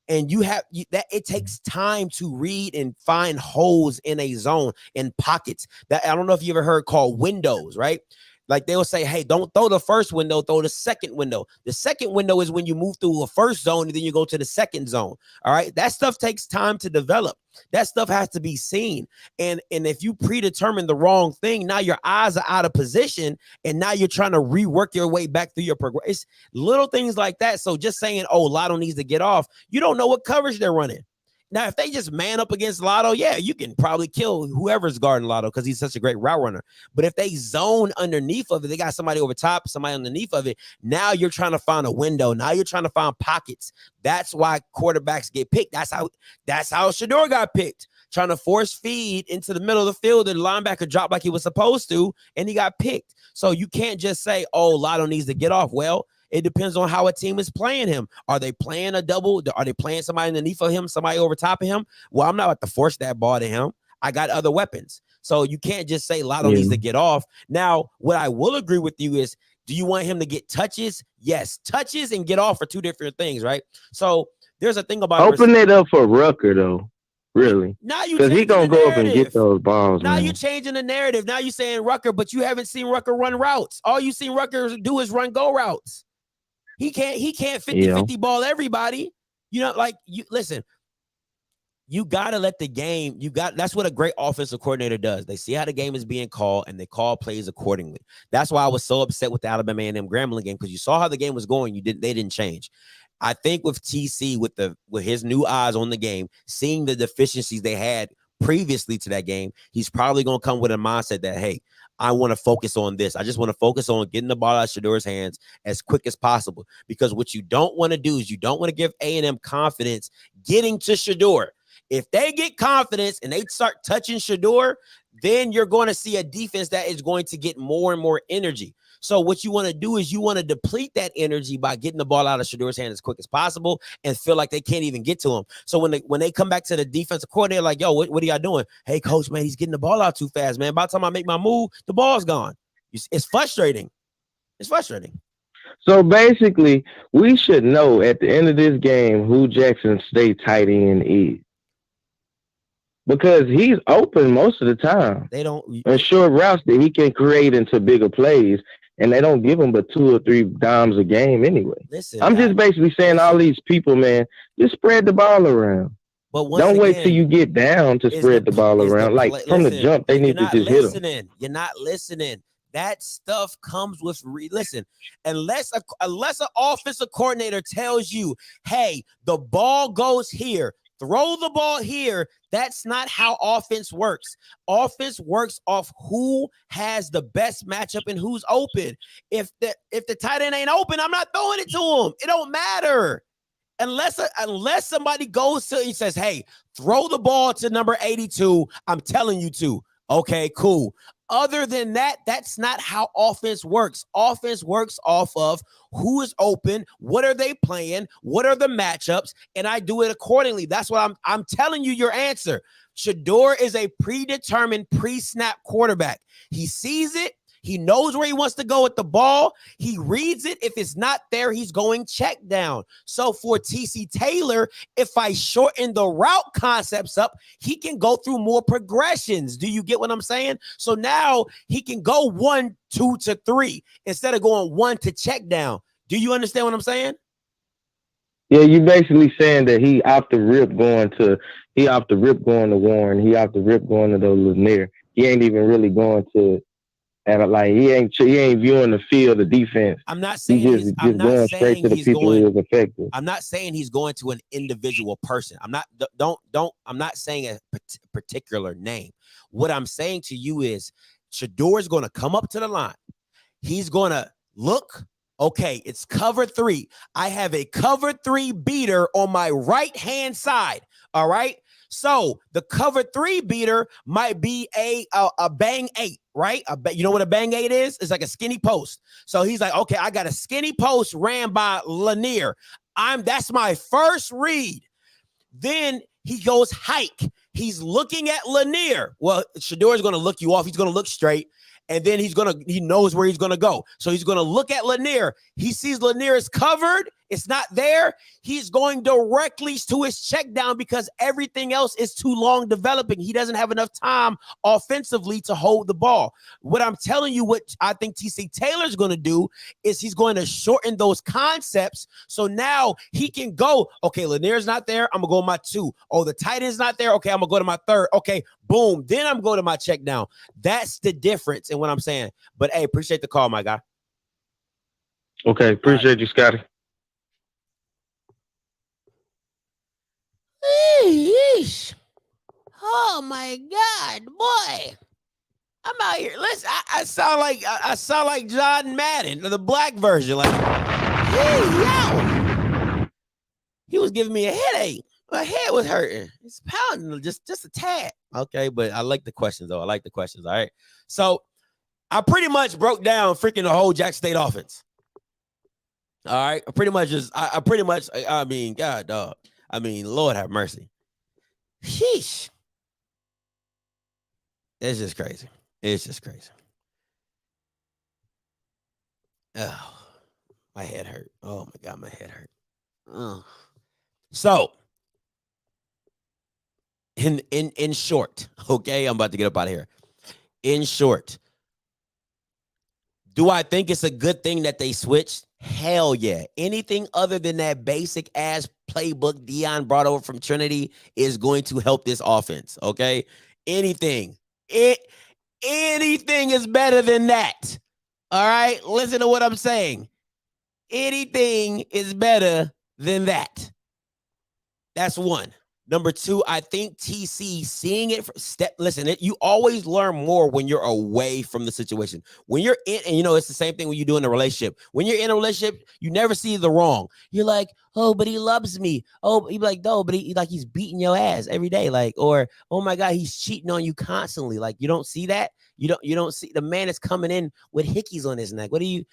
And that it takes time to read and find holes in a zone and pockets. That I don't know if you ever heard called windows, right? Like they will say, hey, don't throw the first window, throw the second window. The second window is when you move through a first zone and then you go to the second zone. All right. That stuff takes time to develop. That stuff has to be seen. And if you predetermine the wrong thing, now your eyes are out of position and now you're trying to rework your way back through your progress. It's little things like that. So just saying, oh, Lotto needs to get off. You don't know what coverage they're running. Now, if they just man up against Lotto, yeah, you can probably kill whoever's guarding Lotto because he's such a great route runner. But if they zone underneath of it, they got somebody over top, somebody underneath of it. Now you're trying to find a window. Now you're trying to find pockets. That's why quarterbacks get picked. That's how Shador got picked. Trying to force feed into the middle of the field and the linebacker dropped like he was supposed to, and he got picked. So you can't just say, oh, Lotto needs to get off. Well, It depends on how a team is playing him. Are they playing a double? Are they playing somebody underneath of him, somebody over top of him? Well, I'm not about to force that ball to him. I got other weapons. So you can't just say Lotto needs to get off. Now, what I will agree with you is, do you want him to get touches? Yes. Touches and get off are two different things, right? So there's a thing about open it up for Rucker, though. Really? Now you because he gonna go up and get those balls. Now man. you changing the narrative. Now you saying Rucker, but you haven't seen Rucker run routes. All you seen Rucker do is run go routes. He can't 50-50 ball everybody. You know, like you listen. You gotta let the game. That's what a great offensive coordinator does. They see how the game is being called and they call plays accordingly. That's why I was so upset with the Alabama A&M Grambling game, because you saw how the game was going. They didn't change. I think with TC, with his new eyes on the game, seeing the deficiencies they had previously to that game, he's probably going to come with a mindset that, hey, I want to focus on this. I just want to focus on getting the ball out of Shador's hands as quick as possible. Because what you don't want to do is you don't want to give A&M confidence getting to Shador. If they get confidence and they start touching Shador, then you're going to see a defense that is going to get more and more energy. So what you want to do is you want to deplete that energy by getting the ball out of Shador's hand as quick as possible and feel like they can't even get to him. So when they come back to the defensive coordinator, like, yo, what are y'all doing? Hey, coach, man, he's getting the ball out too fast, man. By the time I make my move, the ball's gone. It's frustrating. It's frustrating. So basically, we should know at the end of this game who Jackson State tight end is. Because he's open most of the time. They don't and short routes that he can create into bigger plays, and they don't give him but 2 or 3 dimes a game anyway. Listen, I'm just basically saying all these people, man, just spread the ball around. But don't wait till you get down to spread the ball around. Like from the jump, they need to just hit him. You're not listening. That stuff comes with listen. Unless an offensive coordinator tells you, hey, the ball goes here. Throw the ball here. That's not how offense works. Offense works off who has the best matchup and who's open. If the tight end ain't open, I'm not throwing it to him. It don't matter. Unless somebody goes to and says, hey, throw the ball to number 82. I'm telling you to. Okay, cool. Other than that, that's not how offense works. Offense works off of who is open, what are they playing, what are the matchups, and I do it accordingly. That's what I'm telling you your answer. Shador is a predetermined pre-snap quarterback. He sees it. He knows where he wants to go with the ball. He reads it. If it's not there, he's going check down. So for TC Taylor, if I shorten the route concepts up, he can go through more progressions. Do you get what I'm saying? So now he can go 1, 2 to 3 instead of going 1 to check down. Do you understand what I'm saying? Yeah, you basically saying that he off the rip going to Warren. He off the rip going to those Lanier. He ain't even really going to. And like he ain't viewing the field, the defense. I'm not saying he's going straight to the people who is effective. I'm not saying he's going to an individual person. I'm not saying a particular name. What I'm saying to you is Shador is going to come up to the line. He's going to look. Okay, it's cover 3. I have a cover 3 beater on my right hand side. All right. So the cover 3 beater might be a bang 8, right? You know what a bang 8 is? It's like a skinny post. So he's like, okay, I got a skinny post ran by Lanier. That's my first read. Then he goes hike. He's looking at Lanier. Well, Shador is going to look you off. He's going to look straight. And then he knows where he's going to go. So he's going to look at Lanier. He sees Lanier is covered. It's not there. He's going directly to his check down because everything else is too long developing. He doesn't have enough time offensively to hold the ball. What I'm telling you, what I think TC Taylor's going to do is he's going to shorten those concepts. So now he can go, okay, Lanier's not there. I'm going to go to my 2. Oh, the tight end's not there. Okay, I'm going to go to my 3rd. Okay, boom. Then I'm going to my check down. That's the difference in what I'm saying. But, hey, appreciate the call, my guy. Okay, appreciate you, Scotty. Yeesh. Oh my God, boy! I'm out here. Listen, I sound like John Madden, the black version. Like, hey, yo, he was giving me a headache. My head was hurting. It's pounding just a tad. Okay, but I like the questions though. I like the questions. All right, so I pretty much broke down freaking the whole Jackson State offense. All right, pretty much just I pretty much I mean, God, dog. I mean, Lord have mercy. Sheesh. It's just crazy. It's just crazy. Oh, my head hurt. Oh my God, my head hurt. Ugh. So, in short, okay, I'm about to get up out of here. In short, do I think it's a good thing that they switched? Hell yeah. Anything other than that basic ass playbook Dion brought over from Trinity is going to help this offense. Okay. Anything. Anything is better than that. All right. Listen to what I'm saying. Anything is better than that. That's one. Number two, I think TC seeing it listen, you always learn more when you're away from the situation. When you're in, and it's the same thing when you do in a relationship. When you're in a relationship, you never see the wrong. You're like, oh, but he loves me. Oh, you be like, no, but he's beating your ass every day. Like, or oh my God, he's cheating on you constantly. Like, you don't see that. You don't see the man is coming in with hickeys on his neck. What do you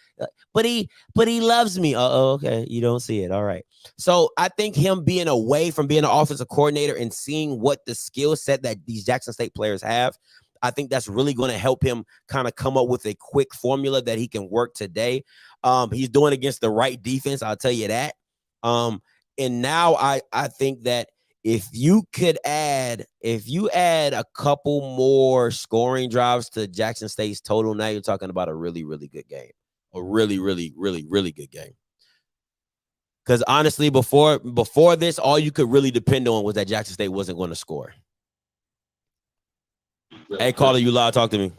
but he loves me. Oh, okay. You don't see it. All right. So I think him being away from being an offensive coordinator and seeing what the skill set that these Jackson State players have, I think that's really going to help him kind of come up with a quick formula that he can work today. He's doing against the right defense, I'll tell you that. And now I think that if you add a couple more scoring drives to Jackson State's total, now you're talking about a really, really good game. A really, really, really, really good game. Because honestly, before this, all you could really depend on was that Jackson State wasn't going to score. Hey, caller, you loud. Talk to me.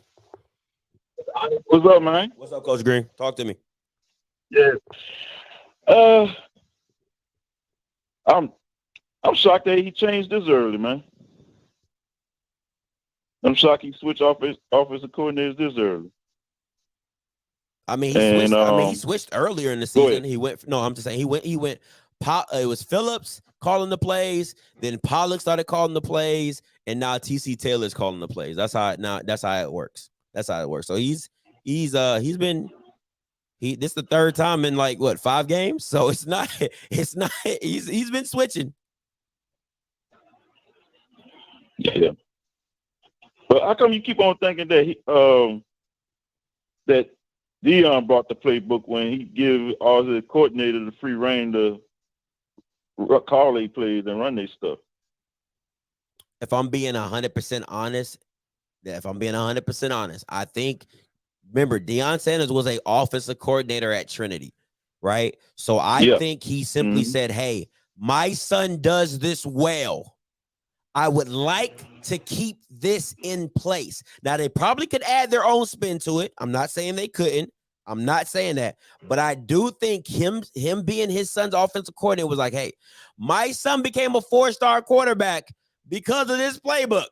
What's up, man? What's up, Coach Green? Talk to me. Yeah. I'm shocked that he changed this early, man. I'm shocked he switched offensive coordinators this early. I mean, he switched earlier in the season. He went. No, I'm just saying he went. It was Phillips calling the plays. Then Pollock started calling the plays, and now TC Taylor's calling the plays. That's how it works. So he's been. This is the third time in like 5 games. So it's not. He's been switching. Yeah. But how come you keep on thinking that that Dion brought the playbook when he give all the coordinators the free reign to call their plays and run their stuff? If I'm being 100% honest, I think, remember, Deion Sanders was an offensive coordinator at Trinity, right? So I think he simply said, hey, my son does this well. I would like to keep this in place. Now, they probably could add their own spin to it. I'm not saying they couldn't. I'm not saying that. But I do think him being his son's offensive coordinator was like, hey, my son became a 4-star quarterback because of this playbook.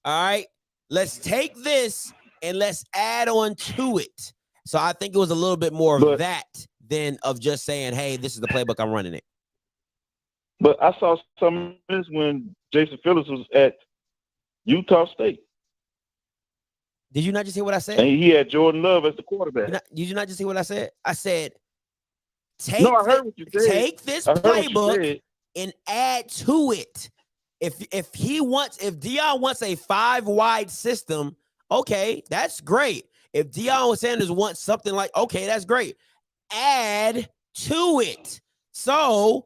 All right, let's take this and let's add on to it. So I think it was a little bit more of that than of just saying, hey, this is the playbook, I'm running it. But I saw some of this when Jason Phillips was at Utah State. Did you not just hear what I said? And he had Jordan Love as the quarterback. Did you not just hear what I said? I said, I heard what you said. Take this playbook and add to it. If Deion wants a 5-wide system, okay, that's great. If Deion Sanders wants something like, okay, that's great. Add to it. So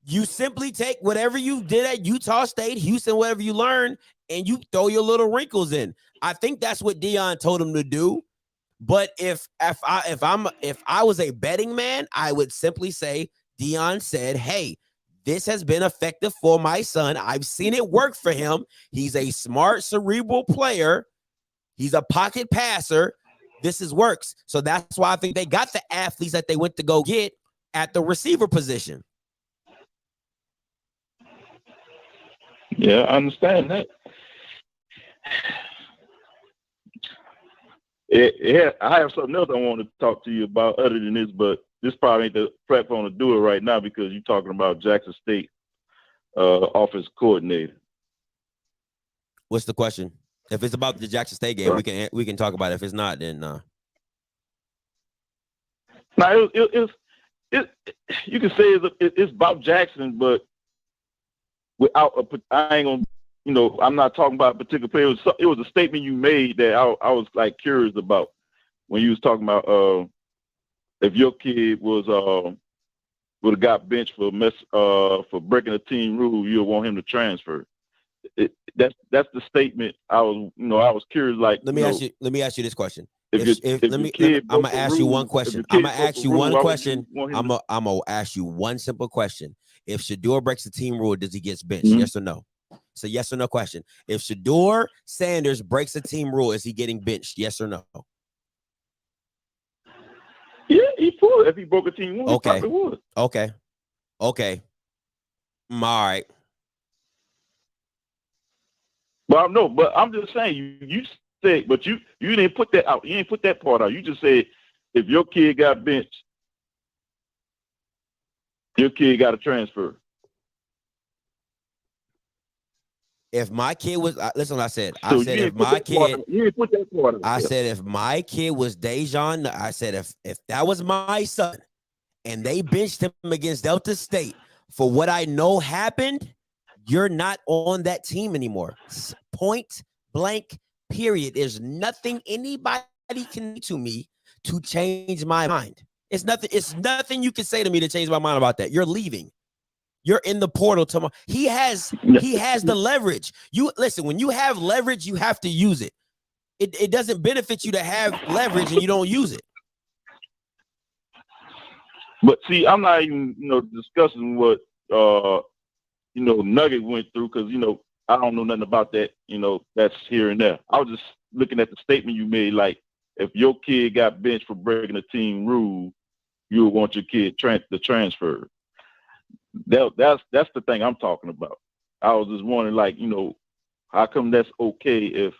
you simply take whatever you did at Utah State, Houston, whatever you learned, and you throw your little wrinkles in. I think that's what Deion told him to do. But if I was a betting man, I would simply say Deion said, hey, this has been effective for my son. I've seen it work for him. He's a smart, cerebral player. He's a pocket passer. This works. So that's why I think they got the athletes that they went to go get at the receiver position. Yeah, I understand that. Yeah, I have something else I want to talk to you about other than this, but this probably ain't the platform to do it right now because you're talking about Jackson State offensive coordinator. What's the question? If it's about the Jackson State game, we can talk about it. If it's not, then Now you can say it's about Jackson, but without I ain't gonna, I'm not talking about a particular player. It was a statement you made that I was like curious about when you was talking about if your kid was would have got benched for breaking a team rule, you'll want him to transfer. That's the statement. I was curious. Like, let me ask you this question. I'm gonna ask you one question. I'm gonna ask you one question. I'm gonna ask you one simple question. If Shador breaks the team rule, does he get benched? Mm-hmm. Yes or no? It's a yes or no question. If Shador Sanders breaks the team rule, is he getting benched? Yes or no? Yeah, he would. If he broke a team rule, okay. He probably would. Okay. All right. But no, but I'm just saying you said, but you didn't put that out. You didn't put that part out. You just said if your kid got benched, your kid got to transfer. If my kid was, listen what I said. So I said if my kid, you didn't put that part out. I said if my kid was Dejan, I said if that was my son and they benched him against Delta State for what I know happened, you're not on that team anymore. Point blank, period. There's nothing anybody can do to me to change my mind. It's nothing you can say to me to change my mind about that. You're leaving. You're in the portal tomorrow. He has the leverage. You listen, when you have leverage, you have to use it. It doesn't benefit you to have leverage and you don't use it. But see, I'm not even, discussing what Nugget went through because, I don't know nothing about that. That's here and there. I was just looking at the statement you made, like if your kid got benched for breaking a team rule, you would want your kid to transfer. That's the thing I'm talking about. I was just wondering, like, how come that's okay?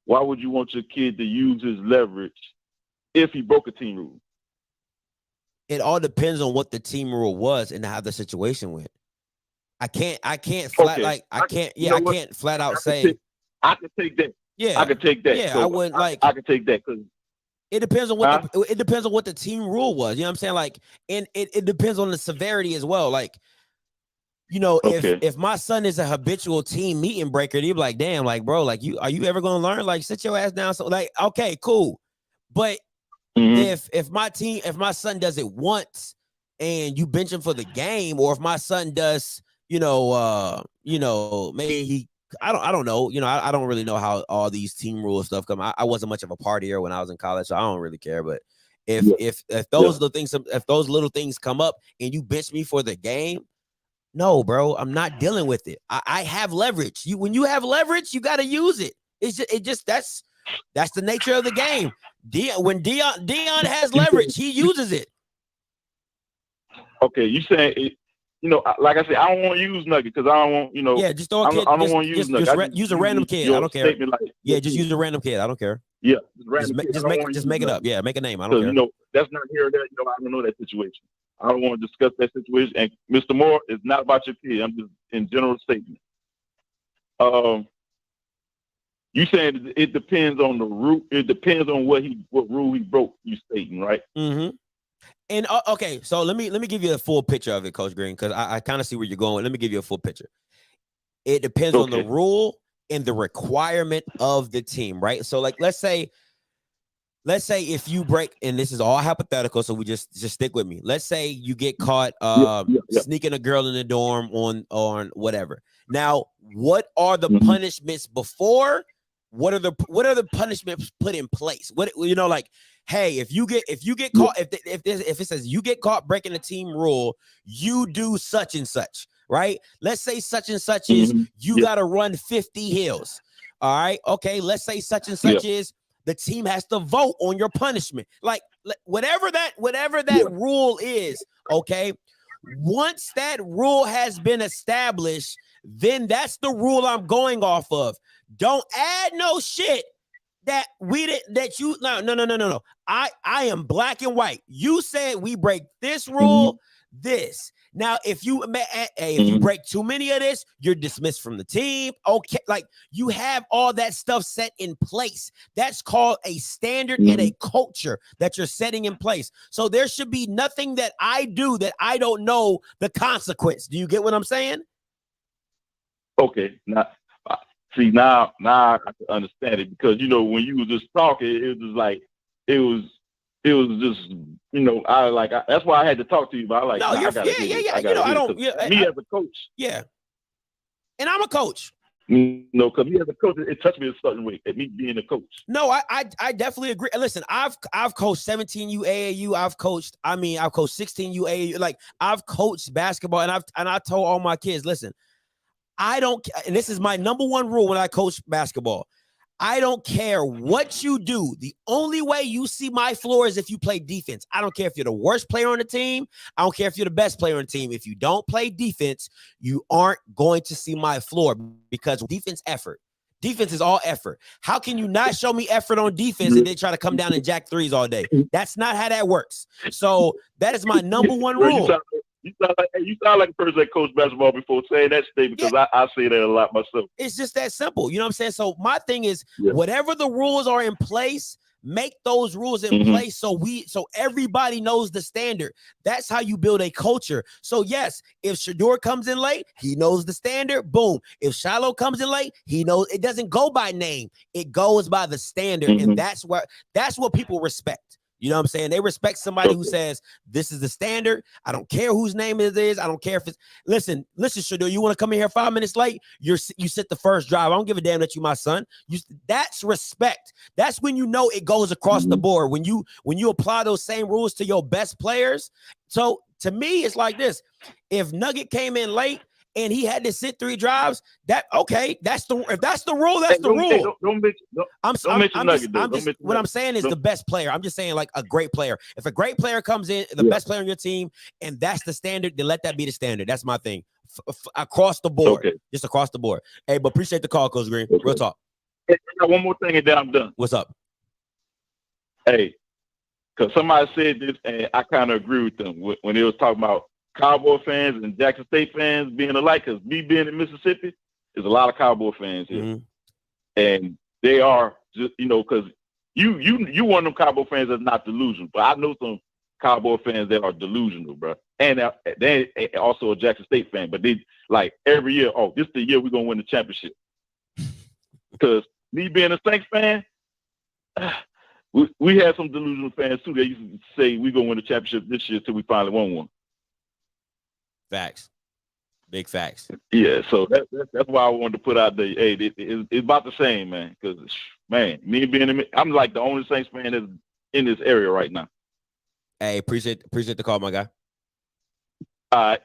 Why would you want your kid to use his leverage if he broke a team rule? It all depends on what the team rule was and how the situation went. I can't flat I can't flat out say I can take that. Yeah, I can take that. Yeah, so I wouldn't I can take that because it depends on what the team rule was. You know what I'm saying? Like, and it depends on the severity as well. Like, if my son is a habitual team meeting breaker, you'd be like, damn, like, bro, like, are you ever gonna learn? Like, sit your ass down. So, like, okay, cool. But if my son does it once and you bench him for the game, or if my son does, maybe he. I don't know. I don't really know how all these team rule stuff come. I wasn't much of a partier when I was in college, so I don't really care. But if those little things come up and you bench me for the game, no, bro, I'm not dealing with it. I have leverage. When you have leverage, you got to use it. That's the nature of the game. When Dion has leverage, he uses it. Okay, you saying it. Like I said, I don't want to use Nugget because I don't want, Yeah, just throw a kid. I don't want to use Nugget. Use a random kid. I don't care. Like, just use a random kid. I don't care. Yeah, just make it up. Yeah, make a name. I don't care. That's not here or there. I don't know that situation. I don't want to discuss that situation. And Mr. Moore, it's not about your kid. I'm just in general statement. You saying it depends on the rule. It depends on what rule he broke. You stating, right? Mm-hmm. And okay, so let me give you a full picture of it, Coach Green, because I kind of see where you're going. Let me give you a full picture. It depends on the rule and the requirement of the team, right? So, like, let's say if you break, and this is all hypothetical, so we just stick with me. Let's say you get caught sneaking a girl in the dorm on whatever. Now, what are the punishments before? What are the punishments put in place? Like, hey, if you get caught, if it says you get caught breaking a team rule, you do such and such, right? Let's say such and such is you got to run 50 hills. All right. Okay. Let's say such and such is the team has to vote on your punishment. Like, whatever that rule is. Okay. Once that rule has been established, then that's the rule I'm going off of. Don't add no shit that we didn't that you no. I am black and white. You said we break this rule, this. Now, if you break too many of this, you're dismissed from the team. Okay, like you have all that stuff set in place. That's called a standard and a culture that you're setting in place. So there should be nothing that I do that I don't know the consequence. Do you get what I'm saying? Okay, now see now I can understand it, because when you were just talking, it was like it was just that's why I had to talk to you. But I like, no, I gotta I don't. Me as a coach, yeah, and I'm a coach. Because me as a coach, it touched me a certain way. At me being a coach. No, I definitely agree. Listen, I've coached 17 UAAU. I've coached 16 UAAU. Like I've coached basketball, and I told all my kids, listen, I don't. And this is my number one rule when I coach basketball. I don't care what you do. The only way you see my floor is if you play defense. I don't care if you're the worst player on the team. I don't care if you're the best player on the team. If you don't play defense, you aren't going to see my floor, because defense is all effort. How can you not show me effort on defense and then try to come down and jack threes all day? That's not how that works. So that is my number one rule. You sound like a person that coached basketball before saying that statement, because I say that a lot myself. It's just that simple. You know what I'm saying? So my thing is, whatever the rules are in place, make those rules in place so everybody knows the standard. That's how you build a culture. So yes, if Shador comes in late, he knows the standard. Boom. If Shiloh comes in late, he knows. It doesn't go by name. It goes by the standard. And that's what people respect. You know what I'm saying? They respect somebody who says, this is the standard. I don't care whose name it is. I don't care if it's, listen, Shador, you want to come in here 5 minutes late? You sit the first drive. I don't give a damn that you my son. That's respect. That's when you know it goes across the board. When you apply those same rules to your best players. So to me, it's like this. If Nugget came in late and he had to sit 3 drives, if that's the rule, that's the rule. What I'm saying is the best player. I'm just saying like a great player. If a great player comes in, the best player on your team, and that's the standard, then let that be the standard. That's my thing. Across the board. Just across the board. Hey, but appreciate the call, Coach Green. Real talk. Hey, I got one more thing and then I'm done. What's up? Hey, because somebody said this and I kind of agree with them when they was talking about Cowboy fans and Jackson State fans being alike, because me being in Mississippi, there's a lot of Cowboy fans here, and they are just because you one of them Cowboy fans that's not delusional, but I know some Cowboy fans that are delusional, bro, and they also a Jackson State fan, but they like every year, this is the year we're gonna win the championship. Because me being a Saints fan, we had some delusional fans too. They used to say we're gonna win the championship this year till we finally won one. Facts. Big facts. Yeah, so that's why I wanted to put out it's about the same, man. Because, man, me being I'm like the only Saints fan that's in this area right now. Hey, appreciate the call, my guy. All right.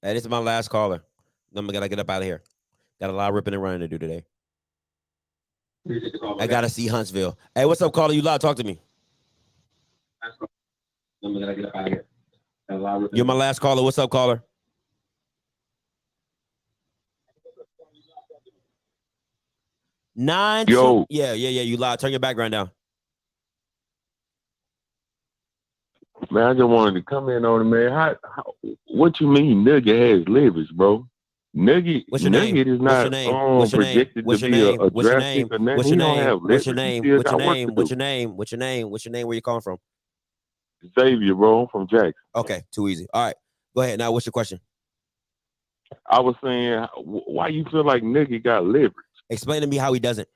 Hey, this is my last caller. Then I gotta get up out of here. Got a lot of ripping and running to do today. I gotta see Huntsville. Hey, what's up, caller? You loud? Talk to me. Then I gotta get up out of here. You're my last caller. What's up, caller? Yo. Yeah. You loud. Turn your background down. Man, I just wanted to come in on it, man. What you mean Nugget has leverage, bro? Nugget is not projected to be a draft pick or nothing. What's your name? What's your name? Where you calling from? Xavier, bro, from Jackson. Okay, too easy. All right, go ahead. Now, what's your question? I was saying, why you feel like Nugget got leverage? Explain to me how he doesn't.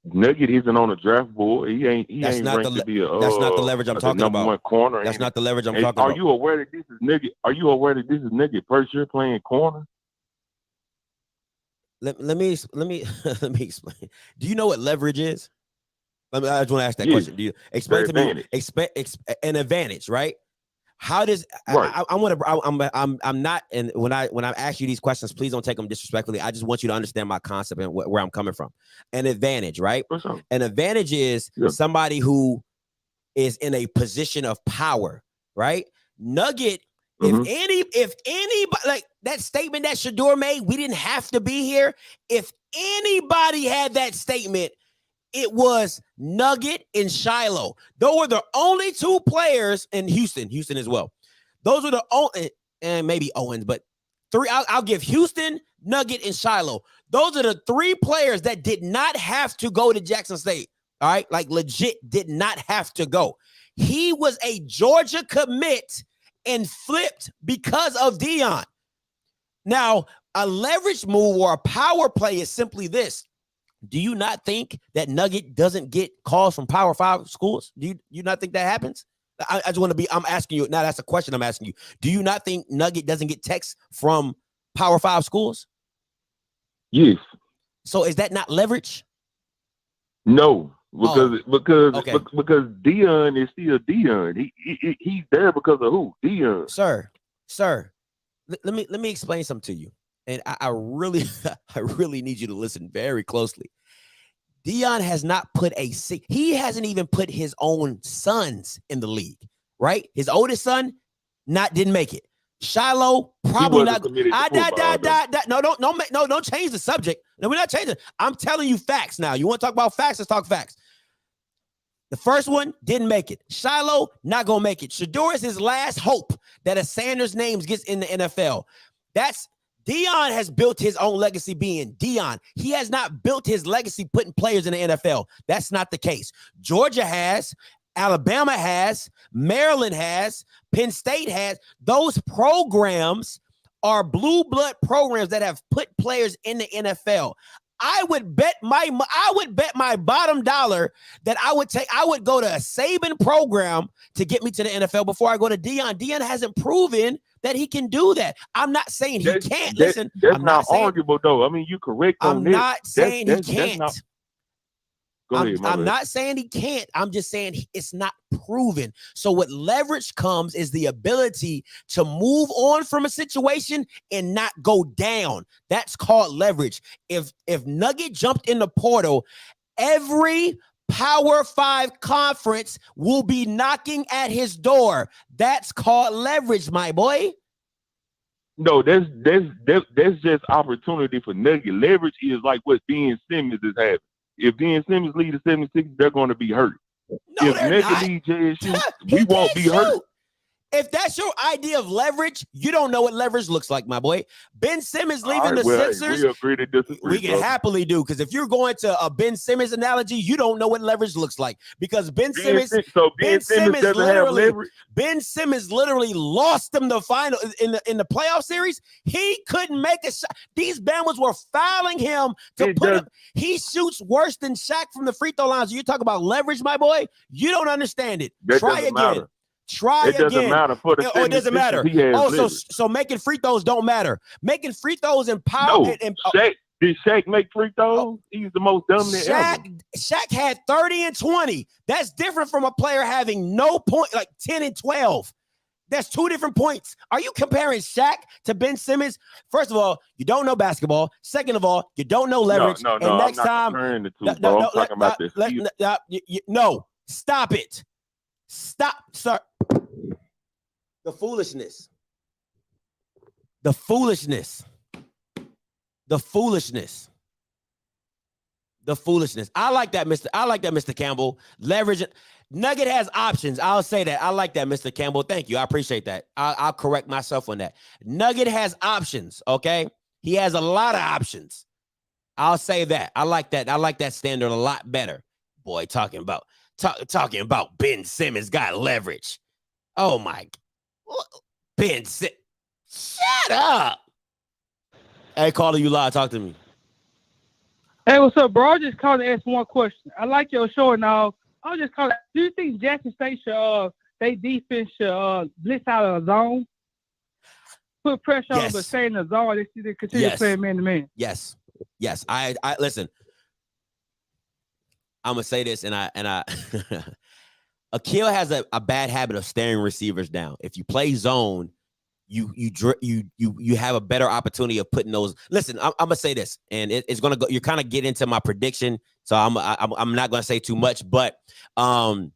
Nugget isn't on the draft board. He ain't That's not ranked to be a. That's not the leverage I'm talking about. Number 1 corner. That's not the leverage I'm talking about. Are you aware that this is Nugget? Are you aware that this is Nugget first year playing corner? Let me explain. Do you know what leverage is? I just want to ask that question. Do you explain to me? An advantage, right? How does right. I'm not, and when I ask you these questions, please don't take them disrespectfully. I just want you to understand my concept and where I'm coming from. An advantage, right? An advantage is somebody who is in a position of power, right? Nugget If anybody like that statement that Shador made, we didn't have to be here. If anybody had that statement, it was Nugget and Shiloh. Those were the only two players in Houston as well. Those were the only, and maybe Owens, but three. I'll give Houston, Nugget, and Shiloh. Those are the three players that did not have to go to Jackson State. All right, like legit did not have to go. He was a Georgia commit and flipped because of Deion. Now, a leverage move or a power play is simply this. Do you not think that Nugget doesn't get calls from Power 5 schools? Do you not think that happens? I just want to I'm asking you. Now, that's a question I'm asking you. Do you not think Nugget doesn't get texts from Power 5 schools? Yes. So is that not leverage? No, because Deion is still Deion. He's there because of who? Deion. Sir. Let me explain something to you. And I really need you to listen very closely. Deion has not put he hasn't even put his own sons in the league, right? His oldest son didn't make it. Shiloh probably not. No, don't change the subject. No, we're not changing. I'm telling you facts now. You want to talk about facts? Let's talk facts. The first one didn't make it. Shiloh not gonna make it. Shador is his last hope that a Sanders name gets in the NFL. Deion has built his own legacy being Deion. He has not built his legacy putting players in the NFL. That's not the case. Georgia has, Alabama has, Maryland has, Penn State has. Those programs are blue blood programs that have put players in the NFL. I would bet my bottom dollar that I would go to a Saban program to get me to the NFL before I go to Deion. Deion hasn't proven that he can do that. I'm not saying he can't. Listen, that's not arguable, though. I mean, you're correct on this. I'm not saying he can't. I'm not saying he can't. I'm just saying it's not proven. So what leverage comes is the ability to move on from a situation and not go down. That's called leverage. If Nugget jumped in the portal, every Power 5 conference will be knocking at his door. That's called leverage, my boy. No, that's just opportunity for Nugget. Leverage is like what Ben Simmons is having. If Ben Simmons leads the 76ers, they're going to be hurt. No, if Nugget leads JSU, we won't be hurt. If that's your idea of leverage, you don't know what leverage looks like, my boy. Ben Simmons leaving the Sixers, we agree to disagree. We can happily do, because if you're going to a Ben Simmons analogy, you don't know what leverage looks like, because Ben Simmons literally lost them the final in the playoff series. He couldn't make a shot. These Bama's were fouling him to put him. He shoots worse than Shaq from the free throw line. So you talk about leverage, my boy. You don't understand it. Try again. Matter. Try it doesn't again. Matter for the it doesn't matter. So making free throws don't matter. Making free throws and power. Did Shaq make free throws? He's the most dominant ever. Shaq had 30 and 20. That's different from a player having no point, like 10 and 12. That's two different points. Are you comparing Shaq to Ben Simmons? First of all, you don't know basketball. Second of all, you don't know leverage. No, and next I'm not comparing the two, bro. I'm talking about this. No, stop it. Stop, sir. The foolishness. I like that, Mr. Campbell. Leverage. Nugget has options. I'll say that. I like that, Mr. Campbell. Thank you. I appreciate that. I'll correct myself on that. Nugget has options, okay? He has a lot of options. I'll say that. I like that. I like that standard a lot better. Boy, talking about Ben Simmons got leverage. Oh, my. Ben Simmons. Shut up. Hey, caller, you live. Talk to me. Hey, what's up, bro? I just called to ask one question. I like your show and all. I was just calling. Do you think Jackson State should, they defense should blitz out of a zone? Put pressure on them, but stay in the zone. They continue playing man-to-man. Yes. I listen. I'm gonna say this, and I Akil has a bad habit of staring receivers down. If you play zone, you have a better opportunity of putting those. Listen, I'm gonna say this, and it's gonna go. You're kind of get into my prediction, so I'm not gonna say too much, but I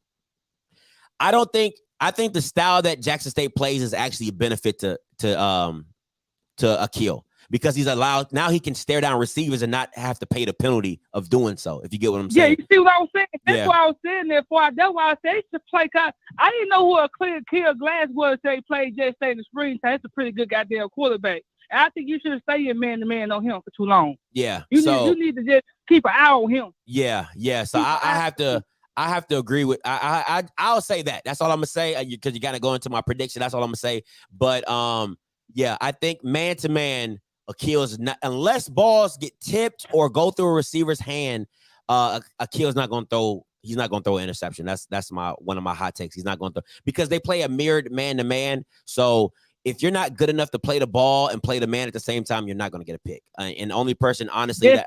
don't think I think the style that Jackson State plays is actually a benefit to Akil, because he's allowed, now he can stare down receivers and not have to pay the penalty of doing so, if you get what I'm saying. Yeah, you see what I was saying? That's why I was saying that for. That's why I said to play. I didn't know who a clear glass was till he played Jackson State in the spring. So that's a pretty good goddamn quarterback. And I think you should have stayed man-to-man on him for too long. Yeah. You need to just keep an eye on him. Yeah. So I have to agree with I'll say that. That's all I'm gonna say, because you gotta go into my prediction. That's all I'm gonna say. But yeah, I think man-to-man, Akil's not, unless balls get tipped or go through a receiver's hand, Akil's not gonna throw. He's not gonna throw an interception. That's one of my hot takes. He's not gonna throw, because they play a mirrored man-to-man. So if you're not good enough to play the ball and play the man at the same time, you're not gonna get a pick. And the only person, honestly,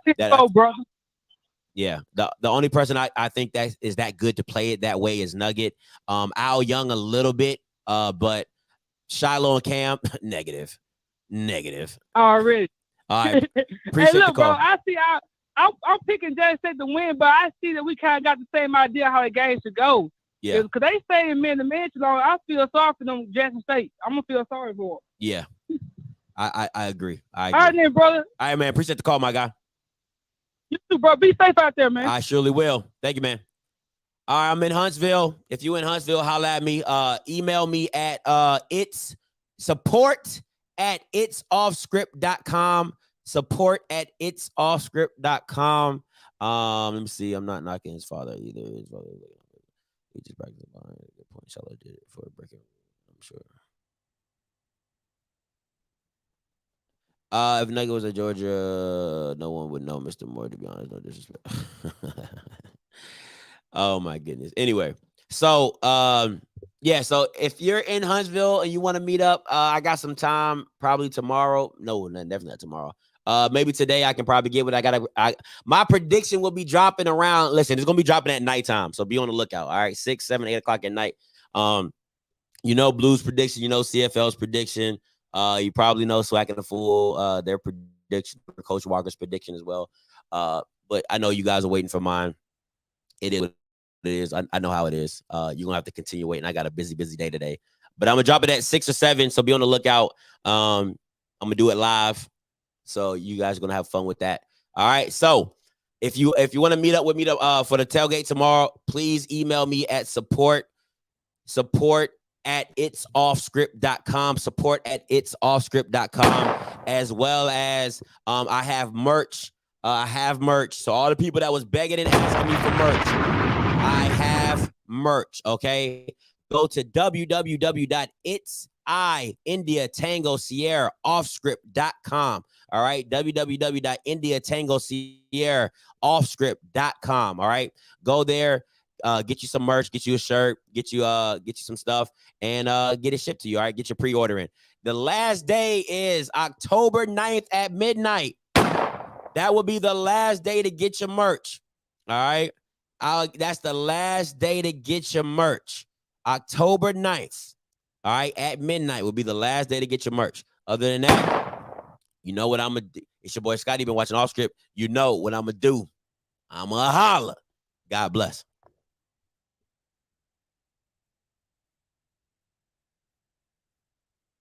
brother. Yeah, the only person I think that is that good to play it that way is Nugget. Al Young a little bit, but Shiloh and Cam, negative. Already. All right. Appreciate hey, look, the call. bro, I see. I'm picking Jackson State to win, but I see that we kind of got the same idea how the game should go. Yeah. Because they stay in man-to-man too long. I feel sorry for them, Jackson State. I'm gonna feel sorry for them. Yeah. I agree. All right, then, brother. All right, man. Appreciate the call, my guy. You too, bro. Be safe out there, man. I surely will. Thank you, man. All right, I'm in Huntsville. If you in Huntsville, holla at me. Email me at it's support@itsoffscript.com. Support@itsoffscript.com. Let me see. I'm not knocking his father either. His father, he just practiced behind a good point. Shallow did it for a breaking, I'm sure. If Nugget was at Georgia, no one would know Mr. Moore, to be honest. No disrespect. Oh my goodness. Anyway, so yeah, so if you're in Huntsville and you want to meet up, I got some time, probably tomorrow. No, definitely not tomorrow. Maybe today I can probably get what my prediction will be dropping around. Listen, it's gonna be dropping at nighttime, so be on the lookout. All right, 6, 7, 8 o'clock at night. Blues prediction, CFL's prediction. You probably know Swag and the Fool, their prediction, Coach Walker's prediction as well. But I know you guys are waiting for mine. It is what it is. I know how it is. You're gonna have to continue waiting. I got a busy day today. But I'm gonna drop it at 6 or 7, so be on the lookout. I'm gonna do it live. So you guys are gonna have fun with that. All right. So if you want to meet up with me for the tailgate tomorrow, please email me at support@itsoffscript.com. Support@itsoffscript.com, as well as I have merch. So all the people that was begging and asking me for merch, I have merch. Okay. Go to www.itsIndiaTangoSierraOffscript.com. All right. www.IndiaTangoSierraOffscript.com. All right. Go there, get you some merch, get you a shirt, get you some stuff, and get it shipped to you. All right. Get your pre-order in. The last day is October 9th at midnight. That will be the last day to get your merch. All right. That's the last day to get your merch. October 9th. All right. At midnight will be the last day to get your merch. Other than that, you know what I'm going to do. It's your boy Scotty. Been watching Off Script. You know what I'm going to do. I'm going to holler. God bless.